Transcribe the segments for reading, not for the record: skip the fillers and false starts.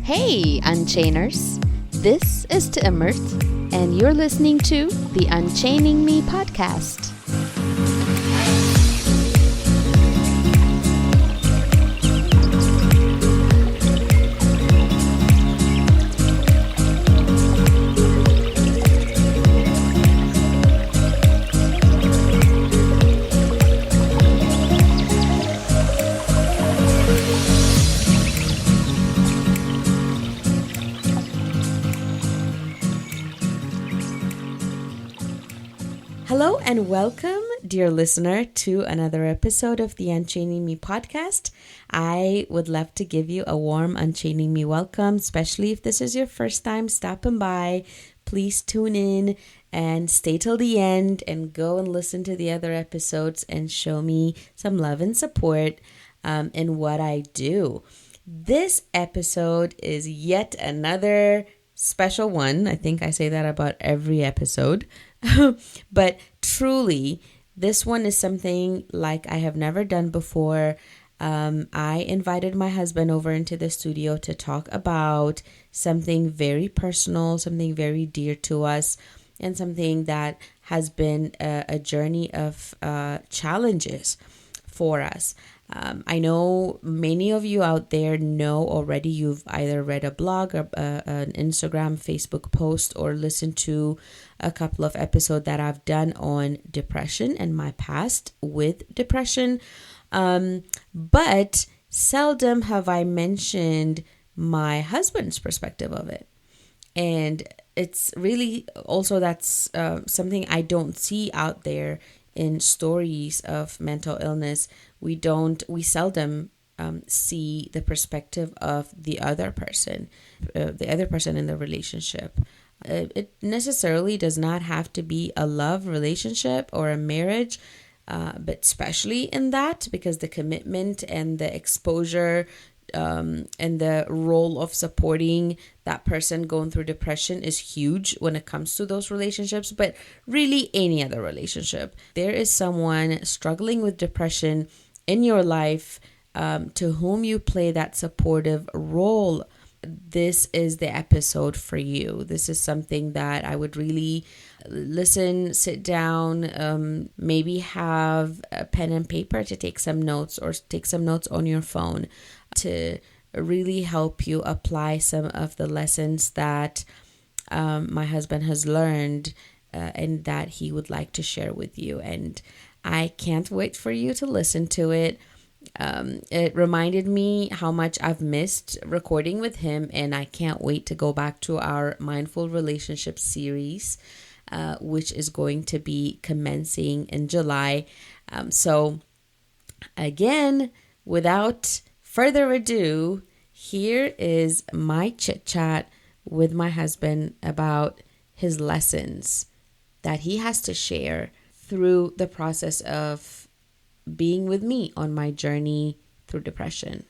Hey, Unchainers! This is Timmert, and you're listening to the Unchaining Me podcast. Hello and welcome, dear listener, to another episode of the Unchaining Me podcast. I would love to give you a warm Unchaining Me welcome, especially if this is your first time stopping by. Please tune in and stay till the end and go and listen to the other episodes and show me some love and support in what I do. This episode is yet another special one. I think I say that about every episode. But truly, this one is something like I have never done before. I invited my husband over into the studio to talk about something very personal, something very dear to us, and something that has been a journey of challenges for us. I know many of you out there know already. You've either read a blog or an Instagram, Facebook post, or listened to a couple of episodes that I've done on depression and my past with depression. But seldom have I mentioned my husband's perspective of it. And it's really also that's something I don't see out there in stories of mental illness. We seldom see the perspective of the other person in the relationship. It necessarily does not have to be a love relationship or a marriage, but especially in that, because the commitment and the exposure and the role of supporting that person going through depression is huge when it comes to those relationships, but really any other relationship. There is someone struggling with depression in your life to whom you play that supportive role. This is the episode for you. This is something that I would really listen, sit down, maybe have a pen and paper to take some notes, or take some notes on your phone to really help you apply some of the lessons that my husband has learned and that he would like to share with you. And I can't wait for you to listen to it. It reminded me how much I've missed recording with him, and I can't wait to go back to our Mindful Relationship series, which is going to be commencing in July. So again, without further ado, here is my chit chat with my husband about his lessons that he has to share through the process of being with me on my journey through depression.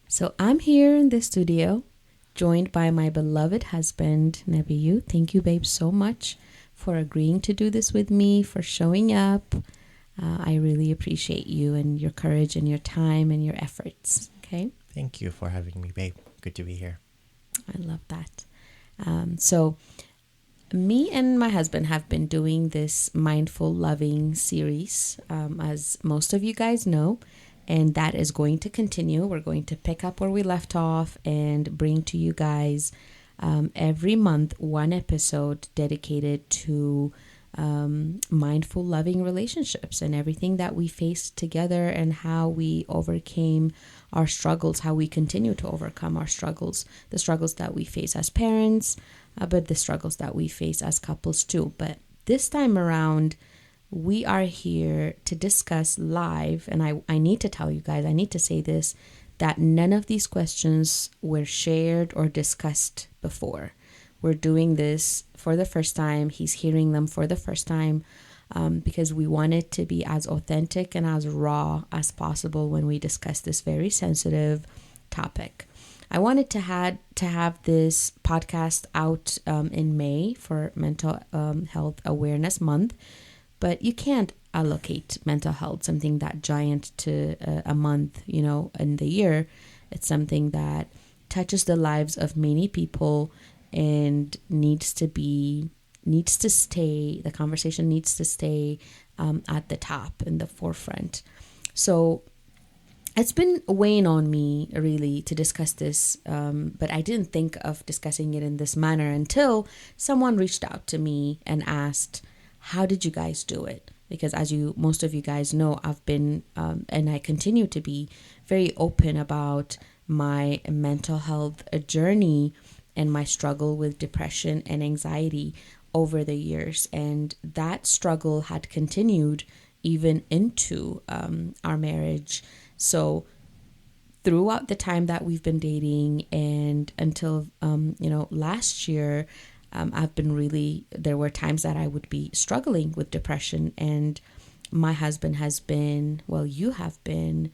So I'm here in the studio, joined by my beloved husband, Nebiyu. Thank you, babe, so much for agreeing to do this with me, for showing up. I really appreciate you and your courage and your time and your efforts. Okay. Thank you for having me, babe. Good to be here. I love that. So me and my husband have been doing this Mindful Loving series, as most of you guys know, and that is going to continue. We're going to pick up where we left off and bring to you guys every month one episode dedicated to mindful loving relationships and everything that we faced together and how we overcame our struggles, how we continue to overcome our struggles, the struggles that we face as parents, but the struggles that we face as couples too. But this time around, we are here to discuss live, and I need to tell you guys, I need to say this, that none of these questions were shared or discussed before. We're doing this for the first time. He's hearing them for the first time because we want it to be as authentic and as raw as possible when we discuss this very sensitive topic. I wanted to have this podcast out in May for Mental Health Awareness Month, but you can't allocate mental health, something that giant, to a month, in the year. It's something that touches the lives of many people and the conversation needs to stay at the top, in the forefront. So it's been weighing on me really to discuss this, but I didn't think of discussing it in this manner until someone reached out to me and asked, how did you guys do it? Because as most of you guys know, I've been, and I continue to be, very open about my mental health journey and my struggle with depression and anxiety over the years. And that struggle had continued even into our marriage. So throughout the time that we've been dating and until, last year, there were times that I would be struggling with depression, and my husband has been, you have been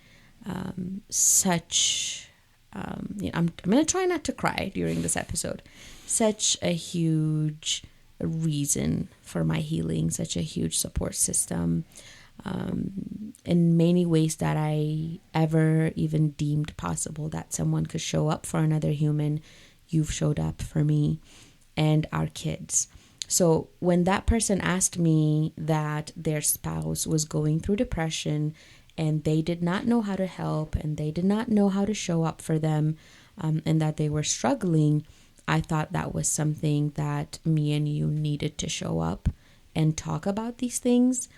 such, I'm going to try not to cry during this episode, such a huge reason for my healing, such a huge support system, in many ways that I ever even deemed possible that someone could show up for another human. You've showed up for me and our kids. So when that person asked me that their spouse was going through depression and they did not know how to help and they did not know how to show up for them, and that they were struggling, I thought that was something that me and you needed to show up and talk about these things.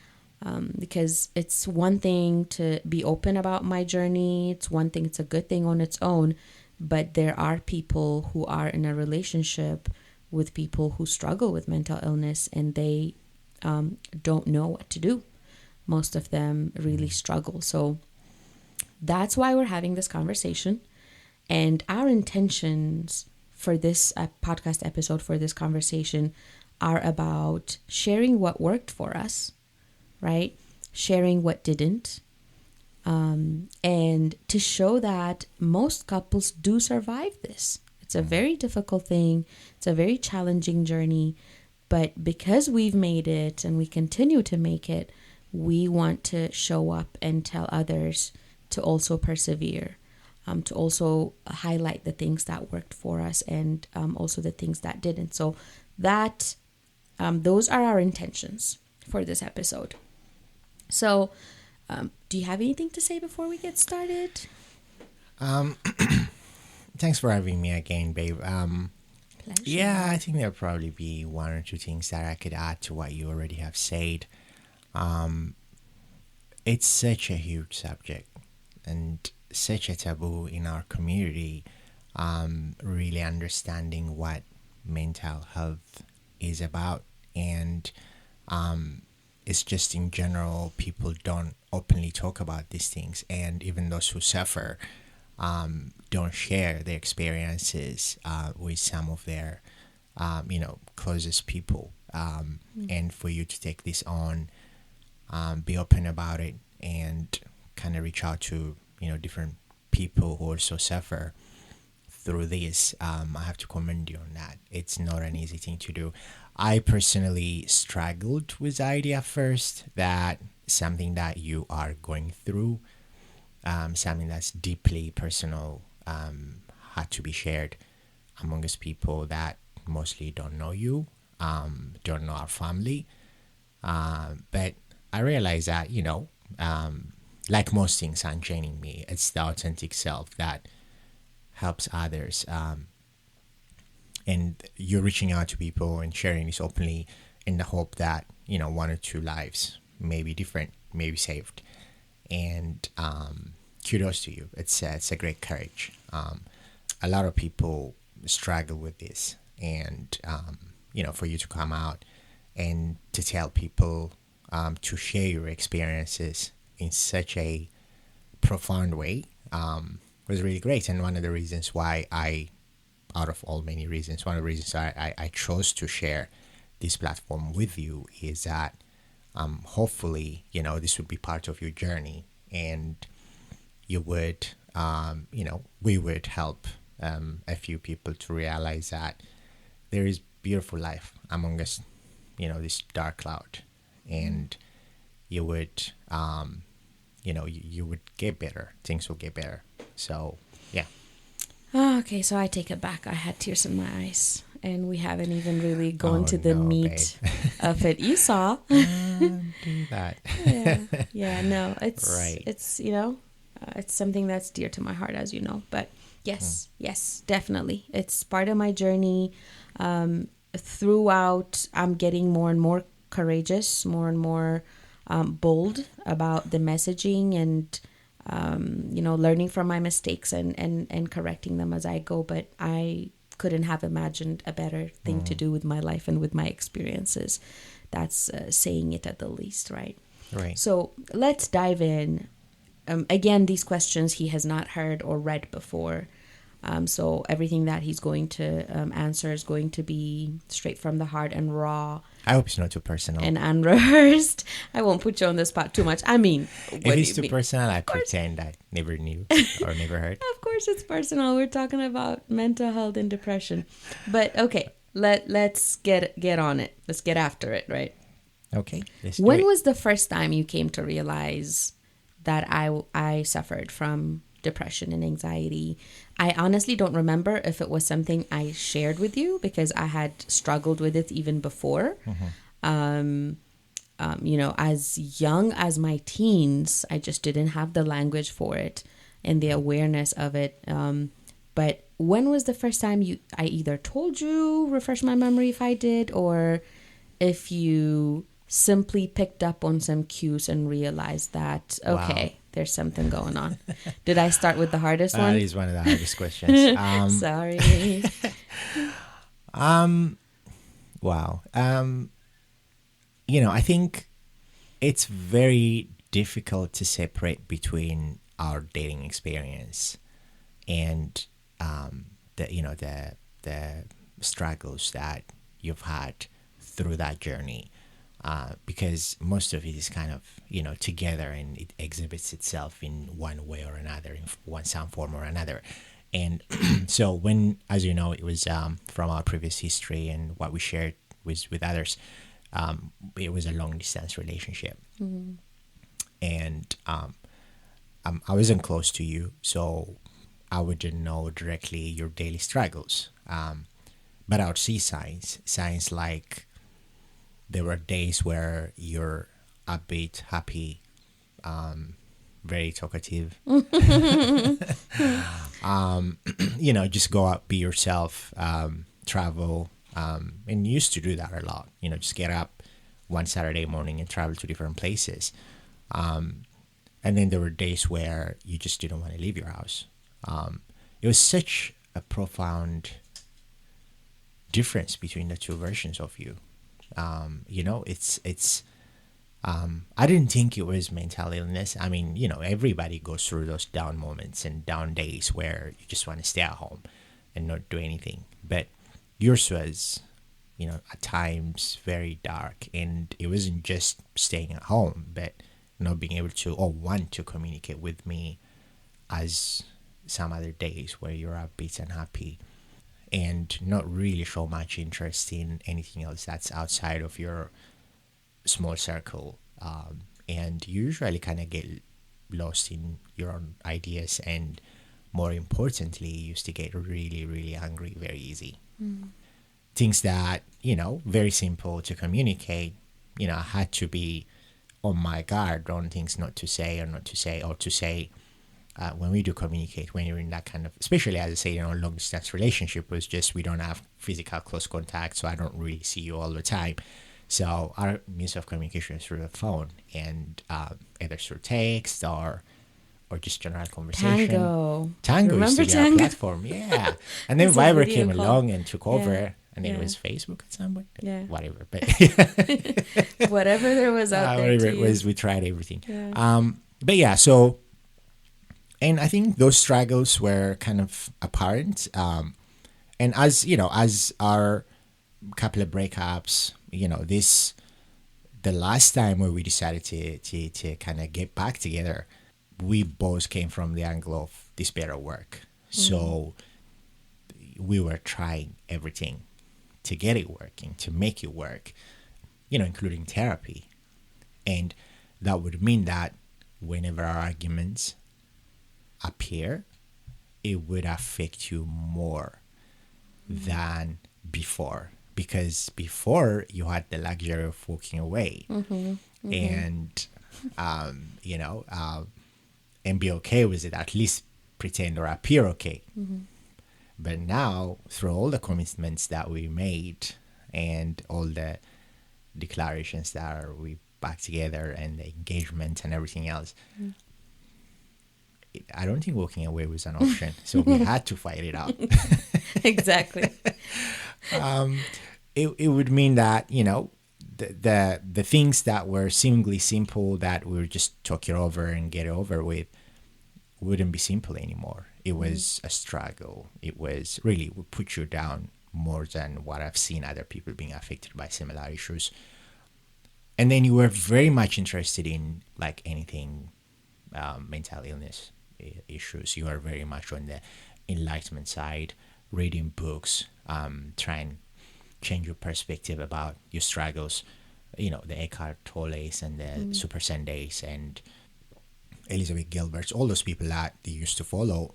Because it's one thing to be open about my journey. It's one thing, it's a good thing on its own. But there are people who are in a relationship with people who struggle with mental illness, and they don't know what to do. Most of them really struggle. So that's why we're having this conversation. And our intentions for this podcast episode, for this conversation, are about sharing what worked for us, right? Sharing what didn't. And to show that most couples do survive this. It's a very difficult thing. It's a very challenging journey. But because we've made it and we continue to make it, we want to show up and tell others to also persevere, to also highlight the things that worked for us and also the things that didn't. So that those are our intentions for this episode. So do you have anything to say before we get started? Thanks for having me again, babe. Pleasure. Yeah, I think there'll probably be one or two things that I could add to what you already have said. It's such a huge subject and such a taboo in our community, really understanding what mental health is about. And it's just in general, people don't openly talk about these things. And even those who suffer don't share their experiences with some of their, closest people. And for you to take this on, be open about it, and kind of reach out to, different people who also suffer through this, I have to commend you on that. It's not an easy thing to do. I personally struggled with the idea first that something that you are going through, something that's deeply personal, had to be shared amongst people that mostly don't know you, don't know our family. But I realized that, like most things unchaining me, it's the authentic self that helps others. And you're reaching out to people and sharing this openly in the hope that, one or two lives may be different, may be saved. And kudos to you. It's a great courage. A lot of people struggle with this. And, for you to come out and to tell people, to share your experiences in such a profound way was really great. And one of the reasons why out of all many reasons, one of the reasons I chose to share this platform with you is that hopefully, this would be part of your journey, and you would, we would help a few people to realize that there is beautiful life among us, this dark cloud, and you would, you would get better. Things will get better. So, yeah. Oh, okay, so I take it back. I had tears in my eyes, and we haven't even really gone Oh to the no, babe. meat of it. You saw. Don't do that. Yeah, yeah. No, it's Right. it's you know, it's something that's dear to my heart, as you know. But yes, yes, definitely, it's part of my journey. Throughout, I'm getting more and more courageous, more and more bold about the messaging and learning from my mistakes and correcting them as I go. But I couldn't have imagined a better thing to do with my life and with my experiences. That's saying it at the least, right? Right. So let's dive in. Again, these questions he has not heard or read before. So everything that he's going to answer is going to be straight from the heart and raw I hope it's not too personal. and unrehearsed. I won't put you on the spot too much. I mean, If what do it's you too mean? personal, I pretend I never knew or never heard. Of course, it's personal. We're talking about mental health and depression. But okay, let's get on it. Let's get after it, right? Okay, let's do When it. was the first time you came to realize that I suffered from depression and anxiety? I honestly don't remember if it was something I shared with you because I had struggled with it even before. As young as my teens, I just didn't have the language for it and the awareness of it. But when was the first time I either told you, refresh my memory if I did, or if you simply picked up on some cues and realized that, okay, there's something going on. Did I start with the hardest That one? is one of the hardest questions. Sorry. Wow. I think it's very difficult to separate between our dating experience and the struggles that you've had through that journey, because most of it is kind of together, and it exhibits itself in one way or another, in some form or another. And so when, as you know, it was from our previous history and what we shared with others, it was a long distance relationship. And I wasn't close to you, so I wouldn't know directly your daily struggles. But I would see signs like there were days where you're upbeat, happy, very talkative. Just go out, be yourself, travel, and you used to do that a lot. Just get up one Saturday morning and travel to different places. And then there were days where you just didn't want to leave your house. It was such a profound difference between the two versions of you. It's I didn't think it was mental illness. I mean, everybody goes through those down moments and down days where you just want to stay at home and not do anything. But yours was, at times very dark, and it wasn't just staying at home, but not being able to or want to communicate with me as some other days where you're upbeat and happy, and not really show much interest in anything else that's outside of your small circle. And you usually kind of get lost in your own ideas, and more importantly, you used to get really, really angry very easy. Things that, very simple to communicate, I had to be on my guard on things not to say or not to say, or to say when we do communicate, when you're in that kind of, especially as I say, long distance relationship, was just we don't have physical close contact, so I don't really see you all the time. So our means of communication is through the phone, and either through text or just general conversation. Tango used Remember to be our Tango? platform, yeah. And then It's a Viber video came call. along and took over, Yeah. and then Yeah. it was Facebook at some point. Yeah. Whatever, but Whatever there was out there. whatever to it was, use. we tried everything. Yeah. But yeah, so, and I think those struggles were kind of apparent. And as our couple of breakups, the last time where we decided to kind of get back together, we both came from the angle of this better work. So we were trying everything to get it working, to make it work, including therapy. And that would mean that whenever our arguments appear, it would affect you more than before, because before you had the luxury of walking away and and be okay with it, at least pretend or appear okay. But now, through all the commitments that we made and all the declarations that are we back together and the engagement and everything else, I don't think walking away was an option. So we had to fight it out. Exactly. It would mean that, the things that were seemingly simple that we would just talk it over and get it over with wouldn't be simple anymore. It was a struggle. It was really would put you down more than what I've seen other people being affected by similar issues. And then you were very much interested in like anything mental illness issues. You are very much on the enlightenment side, reading books, trying change your perspective about your struggles. The Eckhart Tolles and the Super Sundays and Elizabeth Gilbert's, all those people that they used to follow,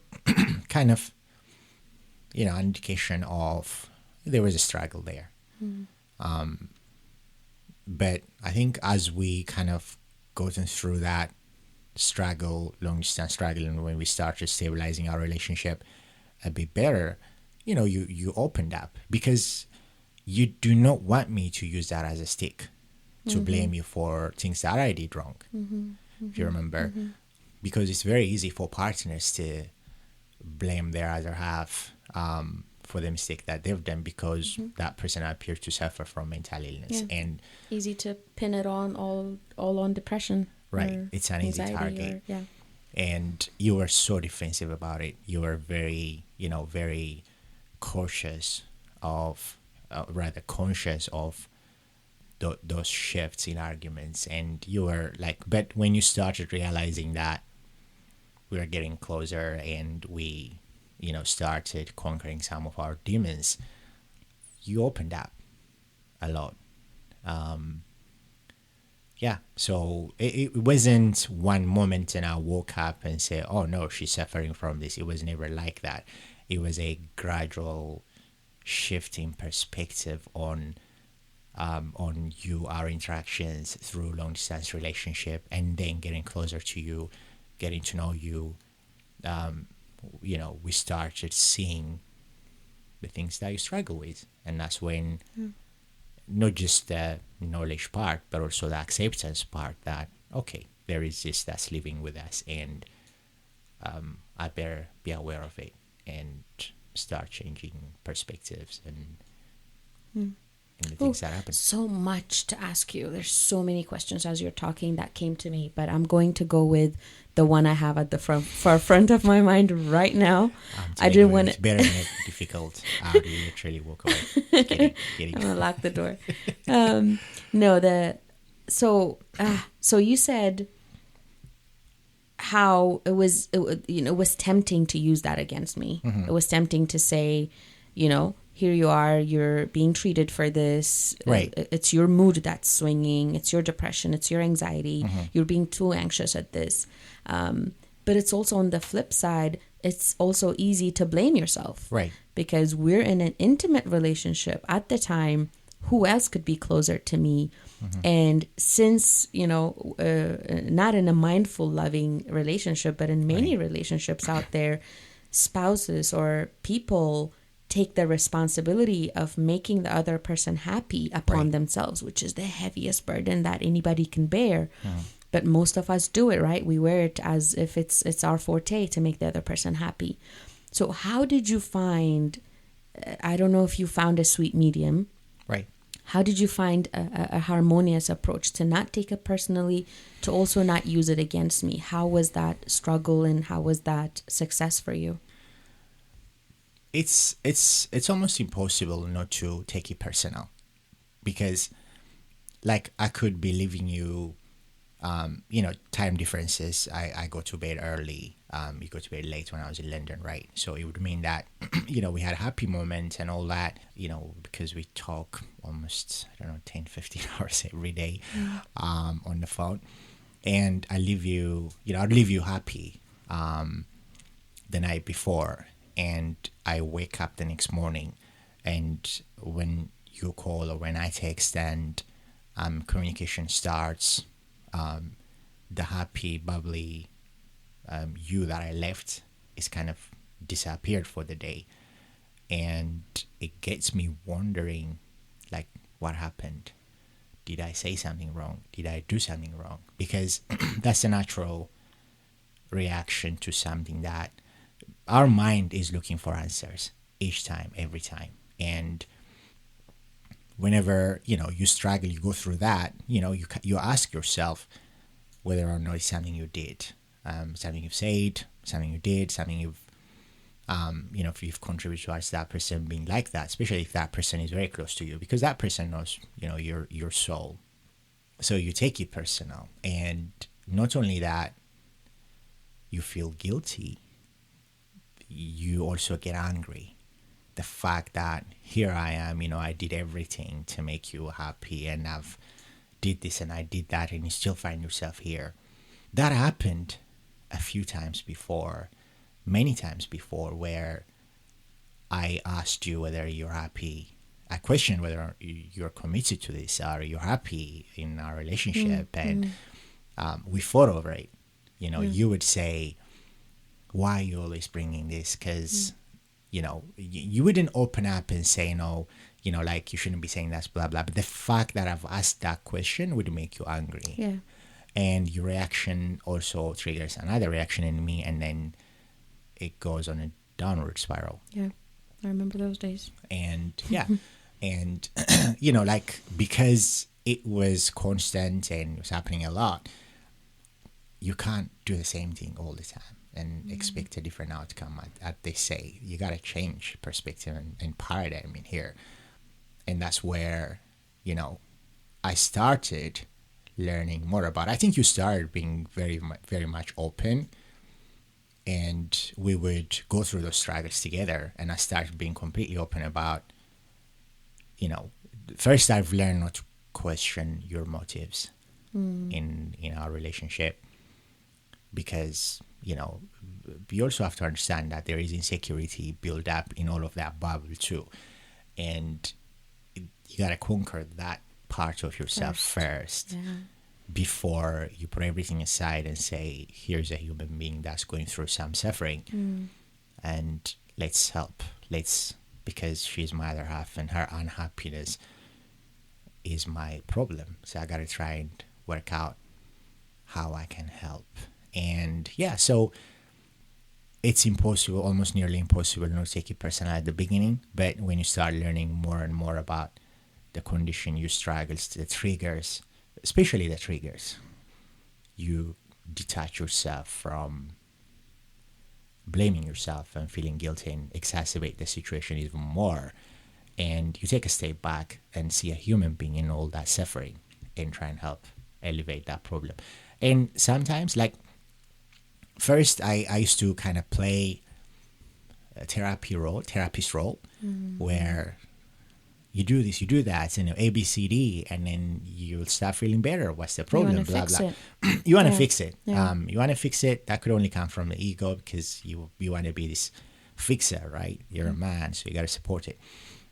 kind of, an indication of there was a struggle there. But I think as we kind of gotten through that struggle, long distance struggle, and when we started stabilizing our relationship a bit better, you opened up, because you do not want me to use that as a stick to blame you for things that I did wrong. If you remember, because it's very easy for partners to blame their other half for the mistake that they've done, because that person appears to suffer from mental illness. Yeah. And easy to pin it on all on depression. Right. It's an easy target. And you were so defensive about it. You were very, very cautious of, rather conscious of those shifts in arguments. And you were like, but when you started realizing that we were getting closer and we, started conquering some of our demons, you opened up a lot. So it wasn't one moment and I woke up and say, oh no, she's suffering from this. It was never like that. It was a gradual shift in perspective on you, our interactions through long distance relationship, and then getting closer to you, getting to know you. We started seeing the things that you struggle with, and that's when not just the knowledge part, but also the acceptance part, that okay, there is this that's living with us, and I better be aware of it and start changing perspectives and the things that happen. So much to ask you. There's so many questions as you're talking that came to me, but I'm going to go with the one I have at the front of my mind right now. I didn't want to. Better than difficult. You literally walk away. Kidding. I'm gonna lock the door. So you said how it was tempting to use that against me. It was tempting to say, here you are, you're being treated for this. Right. It's your mood that's swinging. It's your depression. It's your anxiety. You're being too anxious at this. But it's also on the flip side, it's also easy to blame yourself. Right. Because we're in an intimate relationship at the time. Who else could be closer to me? And since, not in a mindful, loving relationship, but in many relationships out there, spouses or people take the responsibility of making the other person happy upon themselves, which is the heaviest burden that anybody can bear. But most of us do it, right? We wear it as if it's our forte to make the other person happy. So how did you find, I don't know if you found a sweet medium. Right. How did you find a harmonious approach to not take it personally, to also not use it against me? How was that struggle and how was that success for you? It's almost impossible not to take it personal, because like I could be leaving you, time differences. I go to bed early. You go to bed late when I was in London, right? So it would mean that, we had a happy moment and all that, because we talk almost, 10, 15 hours every day on the phone. And I leave you, I'd leave you happy. the night before, and I wake up the next morning, and when you call or when I text and communication starts, the happy, bubbly you that I left is kind of disappeared for the day. And it gets me wondering, like, what happened? Did I say something wrong? Did I do something wrong? Because that's a natural reaction to something that our mind is looking for answers each time, every time. And whenever, you struggle, you go through that, you ask yourself whether or not it's something you did, something you've said, something you did, something you've, if you've contributed towards that person being like that, especially if that person is very close to you, because that person knows, your soul. So you take it personal. And not only that, you feel guilty, you also get angry. The fact that here I am, I did everything to make you happy, and I've did this and I did that, and you still find yourself here. That happened a few times before, many times before, where I asked you whether you're happy. I questioned whether you're committed to this, or you're happy in our relationship, and we fought over it. You would say, why are you always bringing this? Because, you wouldn't open up and say, no, like, you shouldn't be saying that, blah, blah. But the fact that I've asked that question would make you angry. Yeah. And your reaction also triggers another reaction in me, and then it goes on a downward spiral. Yeah, I remember those days. And, yeah. And, like, because it was constant and it was happening a lot, you can't do the same thing all the time and expect a different outcome. As they say, you got to change perspective and paradigm in here. And that's where, I started learning more about. I think you started being very, very much open, and we would go through those struggles together. And I started being completely open about, first I've learned not to question your motives in our relationship, because, you also have to understand that there is insecurity built up in all of that bubble too. And you got to conquer that part of yourself first before you put everything aside and say, here's a human being that's going through some suffering, and let's help. Because she's my other half, and her unhappiness is my problem. So I got to try and work out how I can help. And yeah, so it's impossible, almost nearly impossible, not to take it personal at the beginning. But when you start learning more and more about the condition, your struggles, the triggers, especially the triggers, you detach yourself from blaming yourself and feeling guilty and exacerbate the situation even more. And you take a step back and see a human being in all that suffering and try and help elevate that problem. And sometimes, like, first I used to kind of play a therapist role, where you do this, you do that, A, B, C, D, and then you'll start feeling better. What's the problem? Blah, blah. You want to fix it. Yeah. You want to fix it. That could only come from the ego, because you want to be this fixer, right? You're a man, so you got to support it.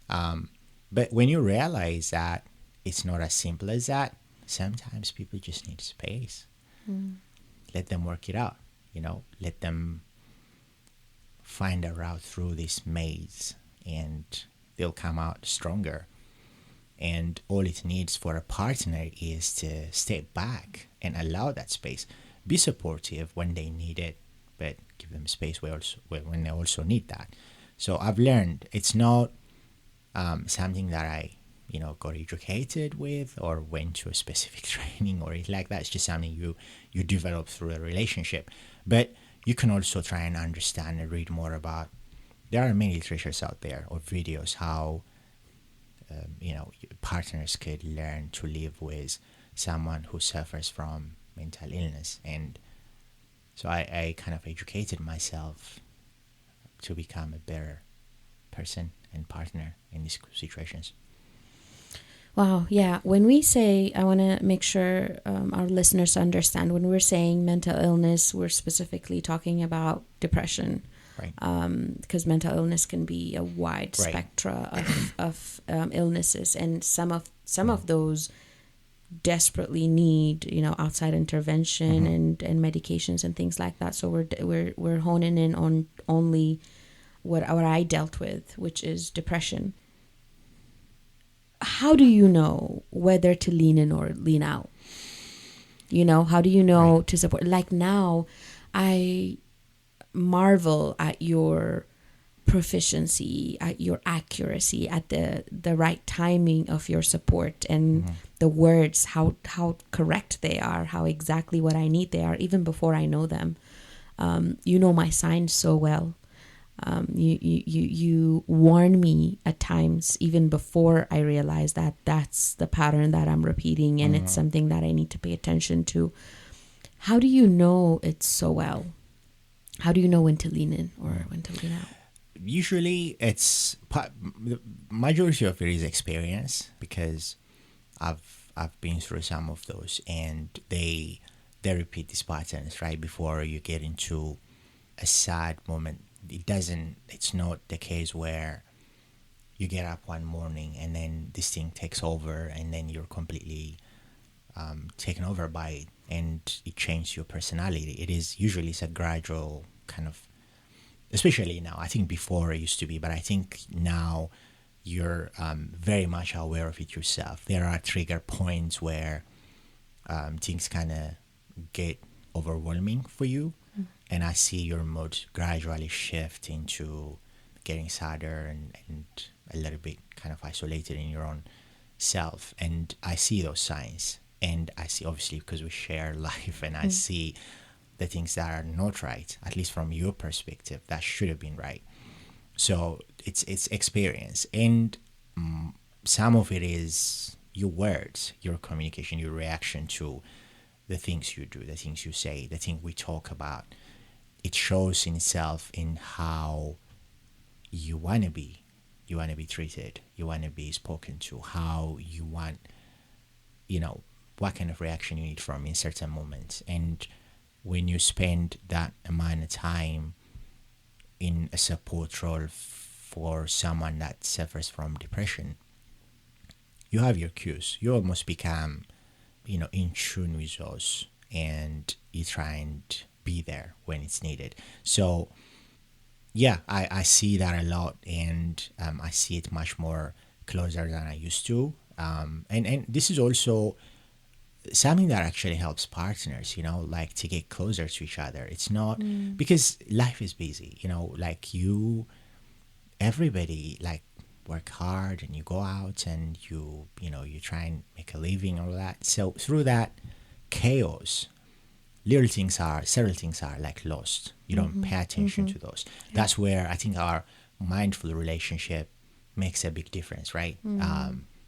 But when you realize that it's not as simple as that, sometimes people just need space. Let them work it out. Let them find a route through this maze, and they'll come out stronger. And all it needs for a partner is to step back and allow that space. Be supportive when they need it, but give them space when they also need that. So I've learned it's not something that I got educated with or went to a specific training or anything like that. It's just something you develop through a relationship. But you can also try and understand and read more about. There are many literatures out there or videos how partners could learn to live with someone who suffers from mental illness. And so I kind of educated myself to become a better person and partner in these situations. Wow, yeah. When we say, I want to make sure our listeners understand, when we're saying mental illness, we're specifically talking about depression. Right. Because mental illness can be a wide Right. spectra of illnesses, and some of those desperately need outside intervention and medications and things like that. So we're honing in on only what I dealt with, which is depression. How do you know whether to lean in or lean out? How do you know Right. to support? Like now, I marvel at your proficiency, at your accuracy, at the right timing of your support, and the words, how correct they are, how exactly what I need they are, even before I know them. You know my signs so well. You warn me at times even before I realize that that's the pattern that I'm repeating, and it's something that I need to pay attention to. How do you know it so well? How do you know when to lean in or when to lean out? Usually, the majority of it is experience, because I've been through some of those, and they repeat these patterns right before you get into a sad moment. It's not the case where you get up one morning and then this thing takes over, and then you're completely taken over by it, and it changes your personality. It's a gradual kind of, especially now. I think before it used to be, but I think now you're very much aware of it yourself. There are trigger points where things kind of get overwhelming for you, and I see your mood gradually shift into getting sadder and a little bit kind of isolated in your own self. And I see those signs, and I see, obviously, because we share life, and I see the things that are not right, at least from your perspective, that should have been right. So it's experience, and some of it is your words, your communication, your reaction to the things you do, the things you say, the thing we talk about. It shows in itself in how you want to be. You want to be treated. You want to be spoken to. How you want, what kind of reaction you need from in certain moments. And when you spend that amount of time in a support role for someone that suffers from depression, you have your cues. You almost become, in tune with those, and you try and be there when it's needed. So, yeah, I see that a lot, and I see it much more closer than I used to. And this is also something that actually helps partners, like to get closer to each other. It's not because life is busy, like everybody like work hard, and you go out, and you try and make a living, all that. So through that chaos, several things are like lost. You don't pay attention to those. That's where I think our mindful relationship makes a big difference, right?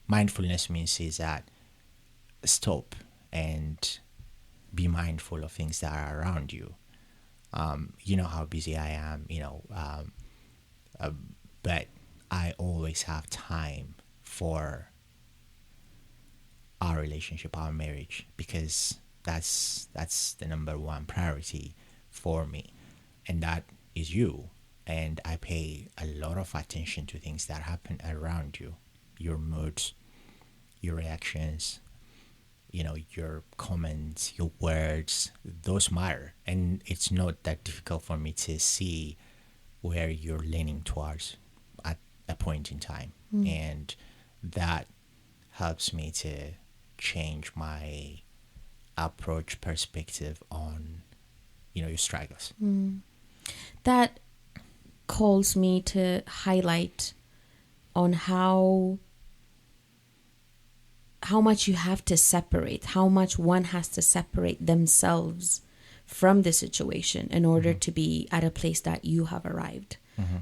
Mindfulness means is that stop and be mindful of things that are around you. You know how busy I am, but I always have time for our relationship, our marriage, because that's the number one priority for me, and that is you. And I pay a lot of attention to things that happen around you, your moods, your reactions, your comments, your words. Those matter, and it's not that difficult for me to see where you're leaning towards at a point in time, and that helps me to change my approach, perspective on your struggles. That calls me to highlight on how much you have to separate, how much one has to separate themselves from the situation in order to be at a place that you have arrived.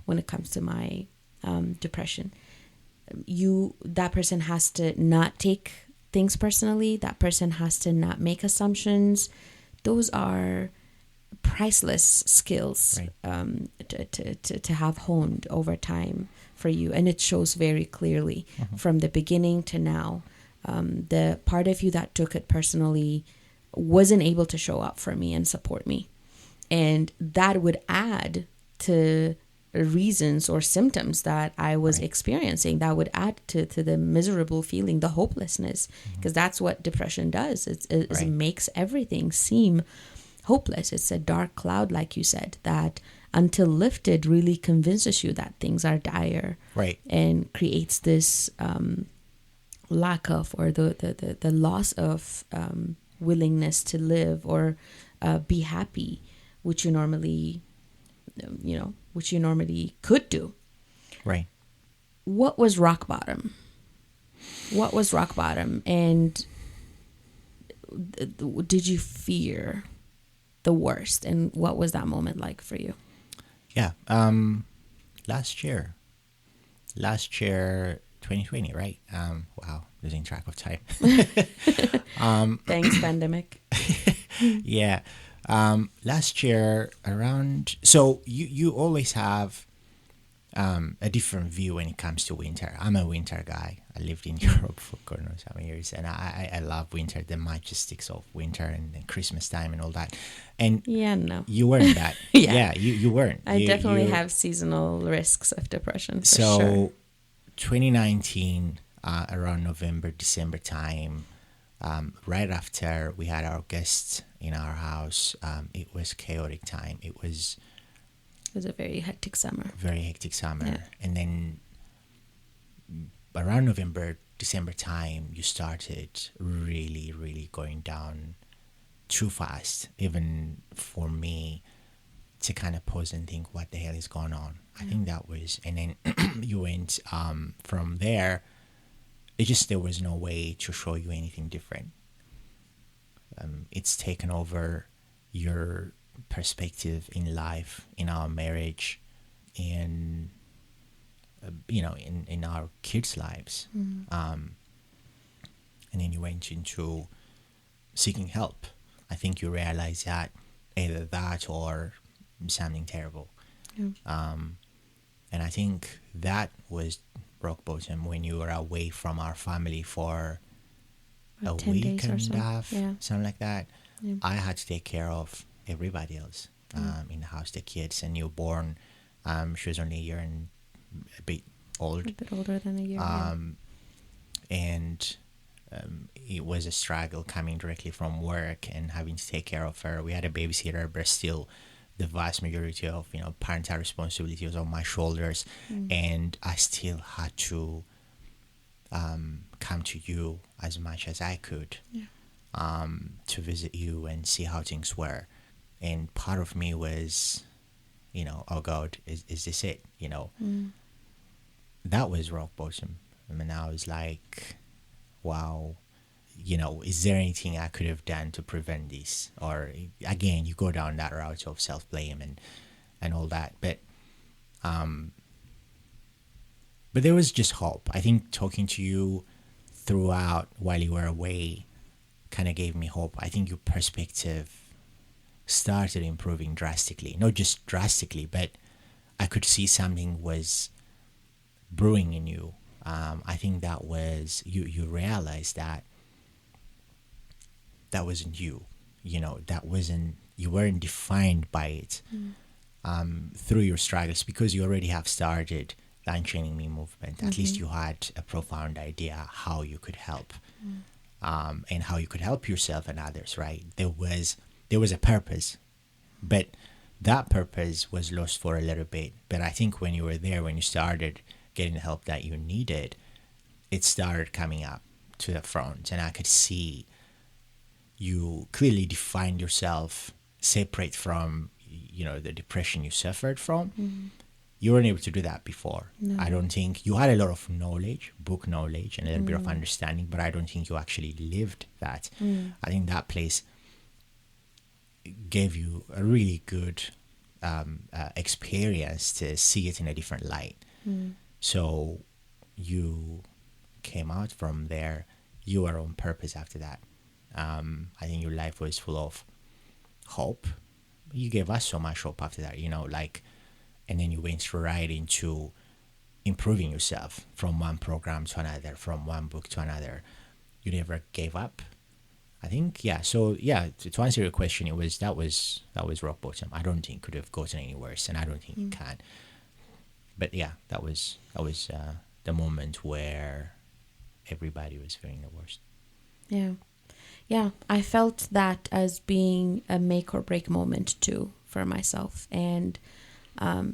When it comes to my depression, that person has to not take things personally. That person has to not make assumptions. Those are priceless skills, right, to have honed over time for you, and it shows very clearly from the beginning to now. The part of you that took it personally wasn't able to show up for me and support me, and that would add to reasons or symptoms that I was Right. experiencing that would add to the miserable feeling, the hopelessness, because that's what depression does. It Right. makes everything seem hopeless. It's a dark cloud, like you said, that until lifted really convinces you that things are dire, Right. and creates this lack of, or the loss of willingness to live or be happy, which you normally could do. Right. What was rock bottom? What was rock bottom? And did you fear the worst? And what was that moment like for you? Yeah. Last year, 2020, right? Wow, losing track of time. Thanks, pandemic. Yeah. Last year around, so you always have a different view when it comes to winter. I'm a winter guy. I lived in Europe for God knows how many years, and I love winter, the majestics of winter and Christmas time and all that. And Yeah, no. you weren't that. Yeah. You weren't. I You- definitely you- have seasonal risks of depression, for So, sure. 2019, around November, December time, right after we had our guests in our house, it was chaotic time. It was It was a very hectic summer. very hectic summer. Yeah. And then around November, December time, you started really, really going down too fast, even for me to kind of pause and think, what the hell is going on? I think that was, and then you went from there. There was no way to show you anything different. It's taken over your perspective in life, in our marriage, in in our kids' lives. And then you went into seeking help. I think you realized that either that or something terrible. Yeah. And I think that was rock bottom when you were away from our family for About a 10 week days or and so. a half, Yeah. something like that. Yeah. I had to take care of everybody else in the house, the kids, a newborn. She was only a year and a bit old. A bit older than a year. Yeah. And it was a struggle coming directly from work and having to take care of her. We had a babysitter, but still the vast majority of parental responsibility was on my shoulders, and I still had to come to you as much as I could. Yeah. To visit you and see how things were. And part of me was, oh God, is this it? That was rock bottom. I mean, I was like, wow, is there anything I could have done to prevent this? Or again, you go down that route of self-blame and all that. But there was just hope. I think talking to you throughout while you were away kind of gave me hope. I think your perspective started improving drastically. Not just drastically, but I could see something was brewing in you. I think that was, you realized that wasn't you. That wasn't, you weren't defined by it through your struggles, because you already have started the Unchaining Me movement. At least you had a profound idea how you could help. And how you could help yourself and others, right? There was a purpose, but that purpose was lost for a little bit. But I think when you were there, when you started getting the help that you needed, it started coming up to the front, and I could see you clearly defined yourself separate from the depression you suffered from. You weren't able to do that before. No. I don't think you had a lot of knowledge, book knowledge, and a little bit of understanding, but I don't think you actually lived that. I think that place gave you a really good experience to see it in a different light. So you came out from there. You were on purpose after that. I think your life was full of hope. You gave us so much hope after that, and then you went right into improving yourself from one program to another, from one book to another. You never gave up. I think yeah. So yeah, to answer your question, that was rock bottom. I don't think it could have gotten any worse, and I don't think it can. But yeah, that was the moment where everybody was feeling the worst. Yeah. Yeah, I felt that as being a make or break moment too for myself. And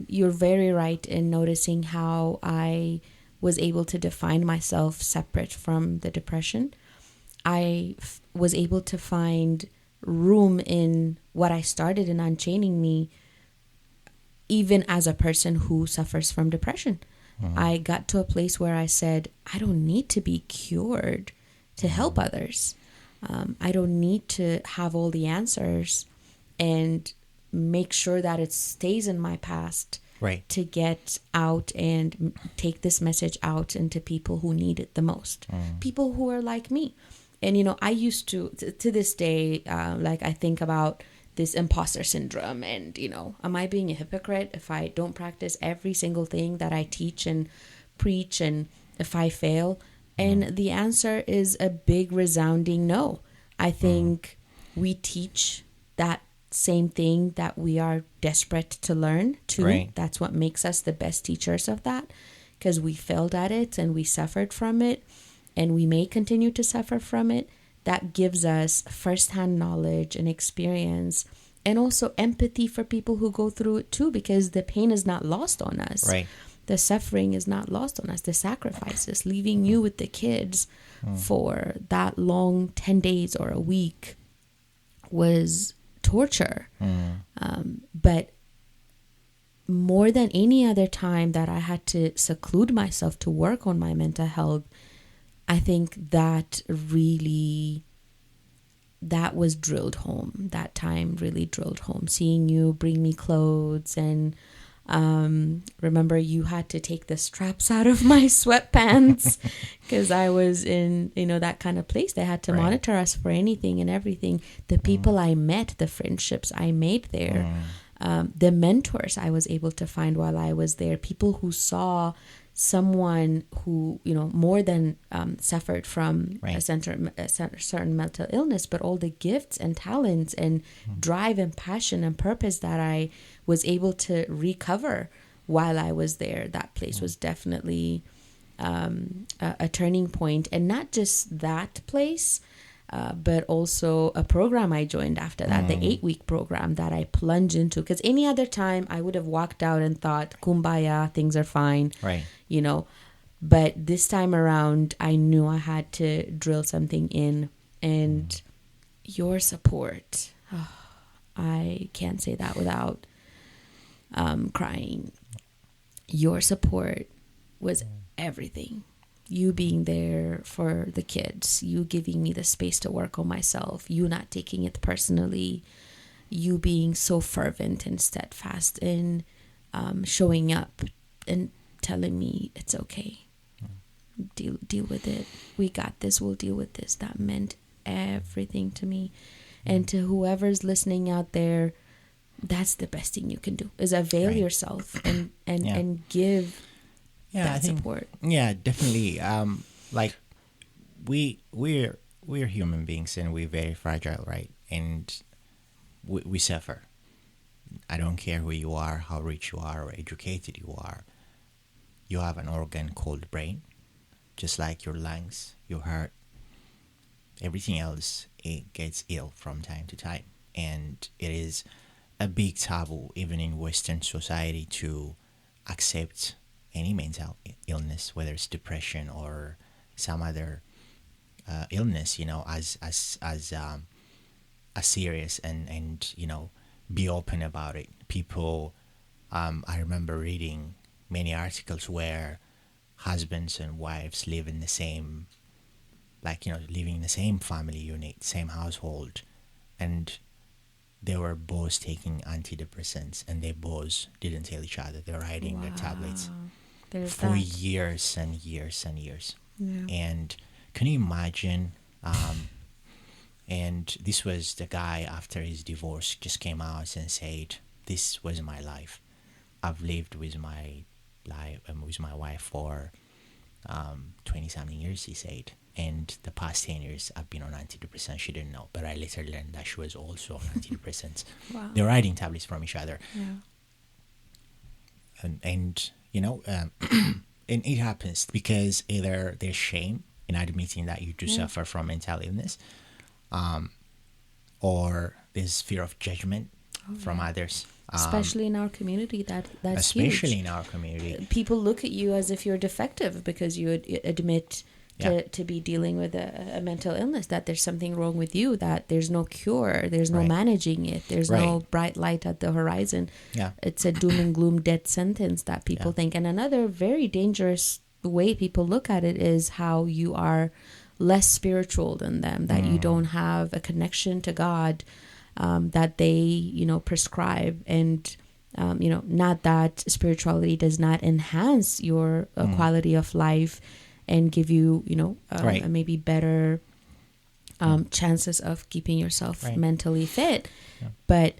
you're very right in noticing how I was able to define myself separate from the depression. I was able to find room in what I started in Unchaining Me, even as a person who suffers from depression. I got to a place where I said, I don't need to be cured to help others. I don't need to have all the answers and make sure that it stays in my past Right. to get out and take this message out into people who need it the most, people who are like me. And I used to this day, like I think about this imposter syndrome, and am I being a hypocrite if I don't practice every single thing that I teach and preach, and if I fail? And the answer is a big resounding no. I think we teach that same thing that we are desperate to learn too. Right. That's what makes us the best teachers of that, because we failed at it and we suffered from it, and we may continue to suffer from it. That gives us firsthand knowledge and experience, and also empathy for people who go through it too, because the pain is not lost on us. Right. The suffering is not lost on us. The sacrifices, leaving you with the kids for that long 10 days or a week, was torture. But more than any other time that I had to seclude myself to work on my mental health, I think that was drilled home. That time really drilled home. Seeing you bring me clothes, and remember you had to take the straps out of my sweatpants because I was in that kind of place. They had to monitor us for anything and everything. The people I met, the friendships I made there, the mentors I was able to find while I was there, people who saw someone who more than suffered from a certain mental illness, but all the gifts and talents and drive and passion and purpose that I was able to recover while I was there. That place was definitely a turning point, and not just that place, but also a program I joined after that, the 8-week program that I plunged into. Because any other time I would have walked out and thought, kumbaya, things are fine. Right. But this time around, I knew I had to drill something in. And your support, I can't say that without crying. Your support was everything. You being there for the kids, you giving me the space to work on myself, you not taking it personally, you being so fervent and steadfast in showing up and telling me it's okay. Deal with it. We got this. We'll deal with this. That meant everything to me. And to whoever's listening out there, that's the best thing you can do, is avail yourself and give that support. Yeah, definitely. Like we're human beings, and we're very fragile, right? And we suffer. I don't care who you are, how rich you are, or educated you are. You have an organ called brain, just like your lungs, your heart. Everything else, it gets ill from time to time, and it is a big taboo, even in Western society, to accept any mental illness, whether it's depression or some other illness, as serious and be open about it. People, I remember reading many articles where husbands and wives live in the same, living in the same family unit, same household, and they were both taking antidepressants, and they both didn't tell each other. They were hiding their tablets for years and years and years. Yeah. And can you imagine? And this was the guy, after his divorce, just came out and said, "This was my life. I've lived with my wife for 20 something years, he said. And the past 10 years, I've been on antidepressants. She didn't know, but I later learned that she was also on antidepressants. Wow. They're hiding tablets from each other. Yeah. And and it happens because either there's shame in admitting that you do suffer from mental illness, or there's fear of judgment from others. Especially in our community, that's Especially huge. in our community. People look at you as if you're defective because you admit to be dealing with a mental illness, that there's something wrong with you, that there's no cure, there's no Right. managing it, there's no bright light at the horizon. Yeah. It's a doom and gloom death sentence that people think. And another very dangerous way people look at it is how you are less spiritual than them, that you don't have a connection to God, that they, prescribe. And, not that spirituality does not enhance your quality of life and give you, Right. maybe better chances of keeping yourself Right. mentally fit. But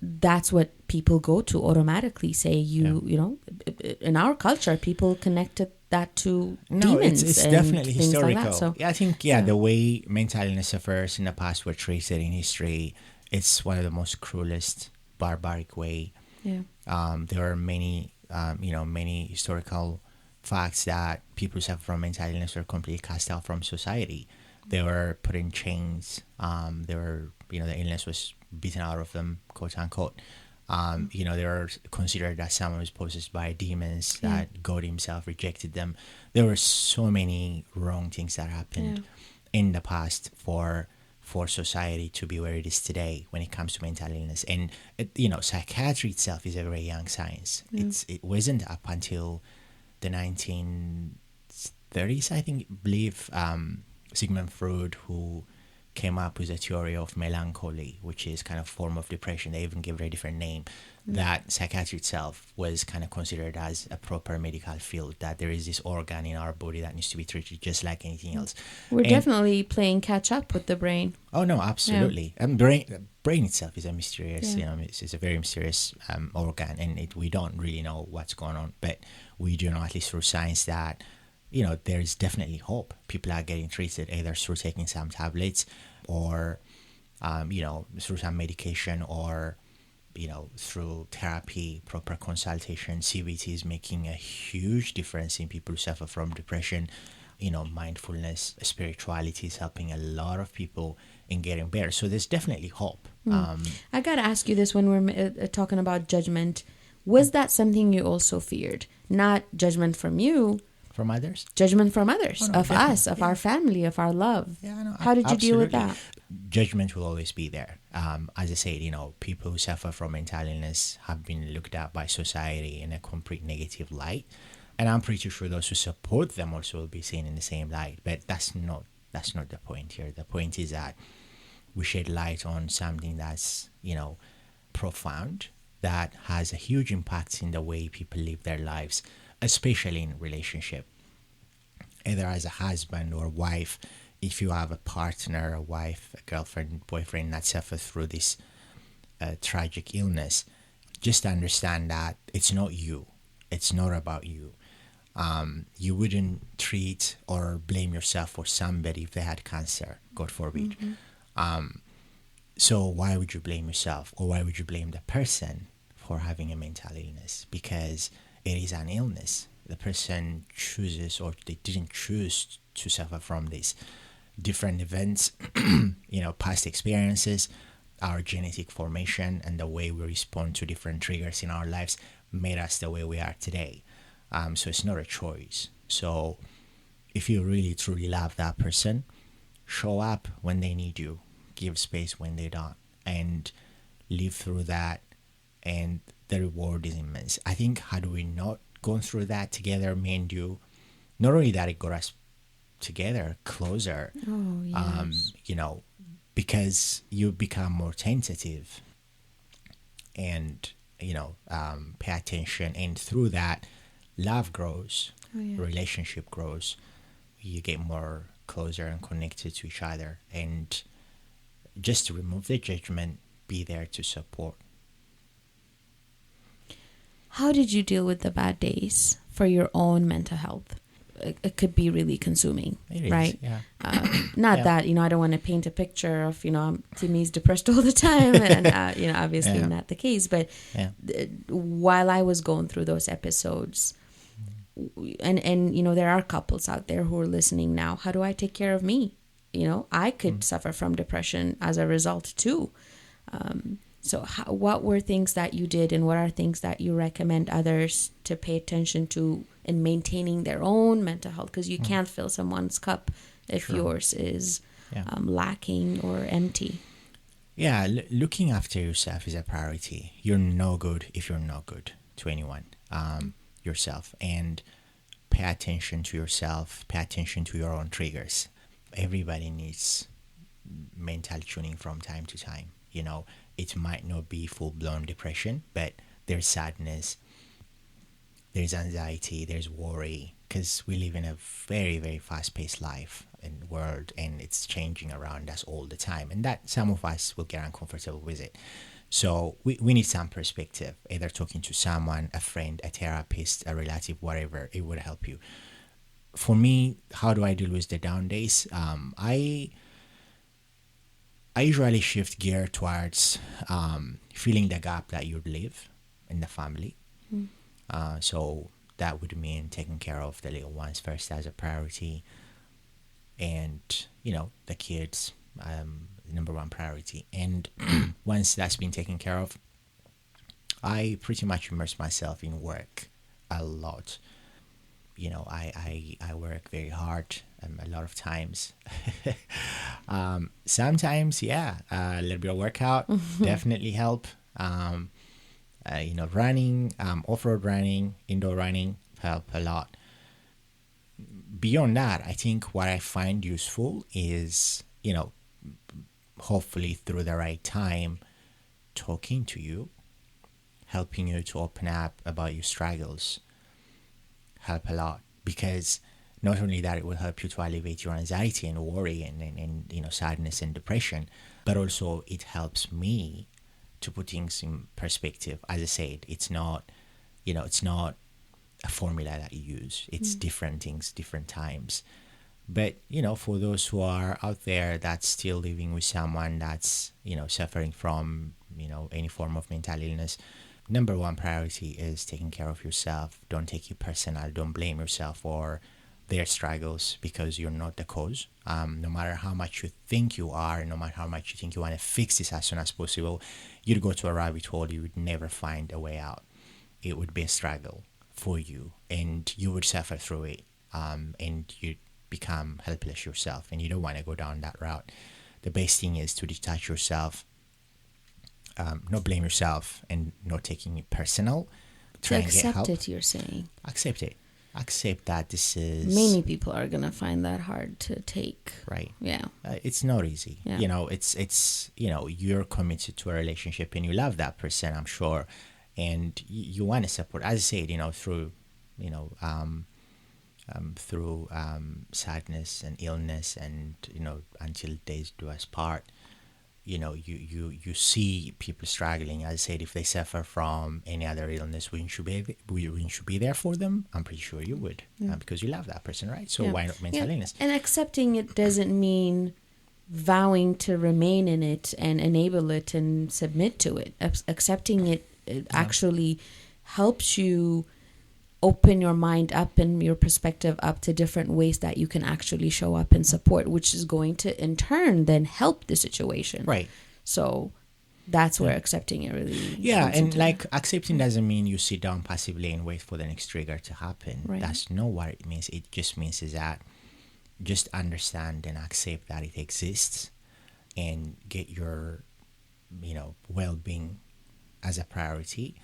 that's what people go to automatically. Say in our culture, people connected that to demons. It's and definitely things historical. Like that. So, I think the way mental illness sufferers in the past were treated in history, it's one of the most cruelest, barbaric way. yeah. There are many, many historical facts that people who suffer from mental illness were completely cast out from society. They were put in chains. They were, the illness was beaten out of them, quote unquote. They were considered as someone who was possessed by demons, that God himself rejected them. There were so many wrong things that happened in the past for society to be where it is today when it comes to mental illness. And, psychiatry itself is a very young science. It wasn't up until the 1930s, I believe, Sigmund Freud, who came up with a theory of melancholy, which is kind of form of depression. They even gave it a different name. That psychiatry itself was kind of considered as a proper medical field, that there is this organ in our body that needs to be treated just like anything else. We're definitely playing catch up with the brain. Oh no, absolutely. And brain itself is a mysterious, it's a very mysterious organ, and we don't really know what's going on, but we do know, at least through science, that there's definitely hope. People are getting treated either through taking some tablets, or through some medication, or through therapy, proper consultation. CBT is making a huge difference in people who suffer from depression. Mindfulness, spirituality is helping a lot of people in getting better. So there's definitely hope. I got to ask you this when we're talking about judgment. Was that something you also feared? Not judgment from you. From others? Judgment from others, no, of us, of our family, of our love. Yeah, no, How did you deal with that? Judgment will always be there. As I said, people who suffer from mental illness have been looked at by society in a complete negative light. And I'm pretty sure those who support them also will be seen in the same light. But that's not the point here. The point is that we shed light on something that's, profound, that has a huge impact in the way people live their lives, especially in relationship. Either as a husband or wife, if you have a partner, a wife, a girlfriend, boyfriend that suffers through this tragic illness, just understand that it's not you. It's not about you. You wouldn't treat or blame yourself for somebody if they had cancer, God forbid. So why would you blame yourself, or why would you blame the person for having a mental illness? Because it is an illness. The person chooses, or they didn't choose to suffer from this. Different events, past experiences, our genetic formation, and the way we respond to different triggers in our lives made us the way we are today. So it's not a choice. So if you really truly love that person, show up when they need you, give space when they don't, and live through that, and the reward is immense. I think, had we not gone through that together, me and you, not only that, it got us together, closer, Oh, yes. because you become more tentative and, pay attention, and through that, love grows, relationship grows, you get more closer and connected to each other. And just to remove the judgment, be there to support. How did you deal with the bad days for your own mental health? it could be really consuming, It is, right? yeah. Not Yeah. that, I don't want to paint a picture of, Timmy's depressed all the time, and, obviously Yeah. not the case. But Yeah. while I was going through those episodes, and there are couples out there who are listening now. How do I take care of me? I could suffer from depression as a result too. So what were things that you did, and what are things that you recommend others to pay attention to in maintaining their own mental health? Because you can't fill someone's cup if Sure. yours is Yeah. lacking or empty. Yeah, looking after yourself is a priority. You're no good if you're not good to anyone, yourself. And pay attention to yourself, pay attention to your own triggers. Everybody needs mental tuning from time to time. It might not be full-blown depression, but there's sadness, there's anxiety, there's worry, because we live in a very, very fast-paced life and world, and it's changing around us all the time, and that some of us will get uncomfortable with it. So we need some perspective, either talking to someone, a friend, a therapist, a relative, whatever. It would help you. For me, how do I deal with the down days? I usually shift gear towards filling the gap that you'd leave in the family. So that would mean taking care of the little ones first as a priority, and the kids, number one priority. And once that's been taken care of, I pretty much immerse myself in work a lot. I work very hard a lot of times. Sometimes, yeah, a little bit of workout definitely help. Running, off-road running, indoor running help a lot. Beyond that, I think what I find useful is, hopefully through the right time, talking to you, helping you to open up about your struggles, help a lot. Because not only that, it will help you to alleviate your anxiety and worry and sadness and depression, but also it helps me to put things in perspective. As I said, it's not a formula that you use. It's different things, different times. But, for those who are out there that's still living with someone that's, suffering from, any form of mental illness, number one priority is taking care of yourself. Don't take it personal. Don't blame yourself for their struggles, because you're not the cause. No matter how much you think you are, no matter how much you think you want to fix this as soon as possible, you'd go to a rabbit hole. You would never find a way out. It would be a struggle for you, and you would suffer through it, and you'd become helpless yourself, and you don't want to go down that route. The best thing is to detach yourself, not blame yourself, and not taking it personal. To accept it, you're saying. Accept it. Accept that this is... Many people are going to find that hard to take. Right. Yeah. It's not easy. Yeah. It's you're committed to a relationship and you love that person, I'm sure. And you want to support, as I said, through, through sadness and illness and, until days do us part. You see people struggling. As I said, if they suffer from any other illness, wouldn't you be there for them? I'm pretty sure you would, because you love that person, right? So why not mental illness? And accepting it doesn't mean vowing to remain in it and enable it and submit to it. Accepting it actually helps you open your mind up and your perspective up to different ways that you can actually show up and support, which is going to in turn then help the situation. Right. So that's where accepting it really and accepting doesn't mean you sit down passively and wait for the next trigger to happen. Right. That's not what it means. It just means is that just understand and accept that it exists, and get your well-being as a priority,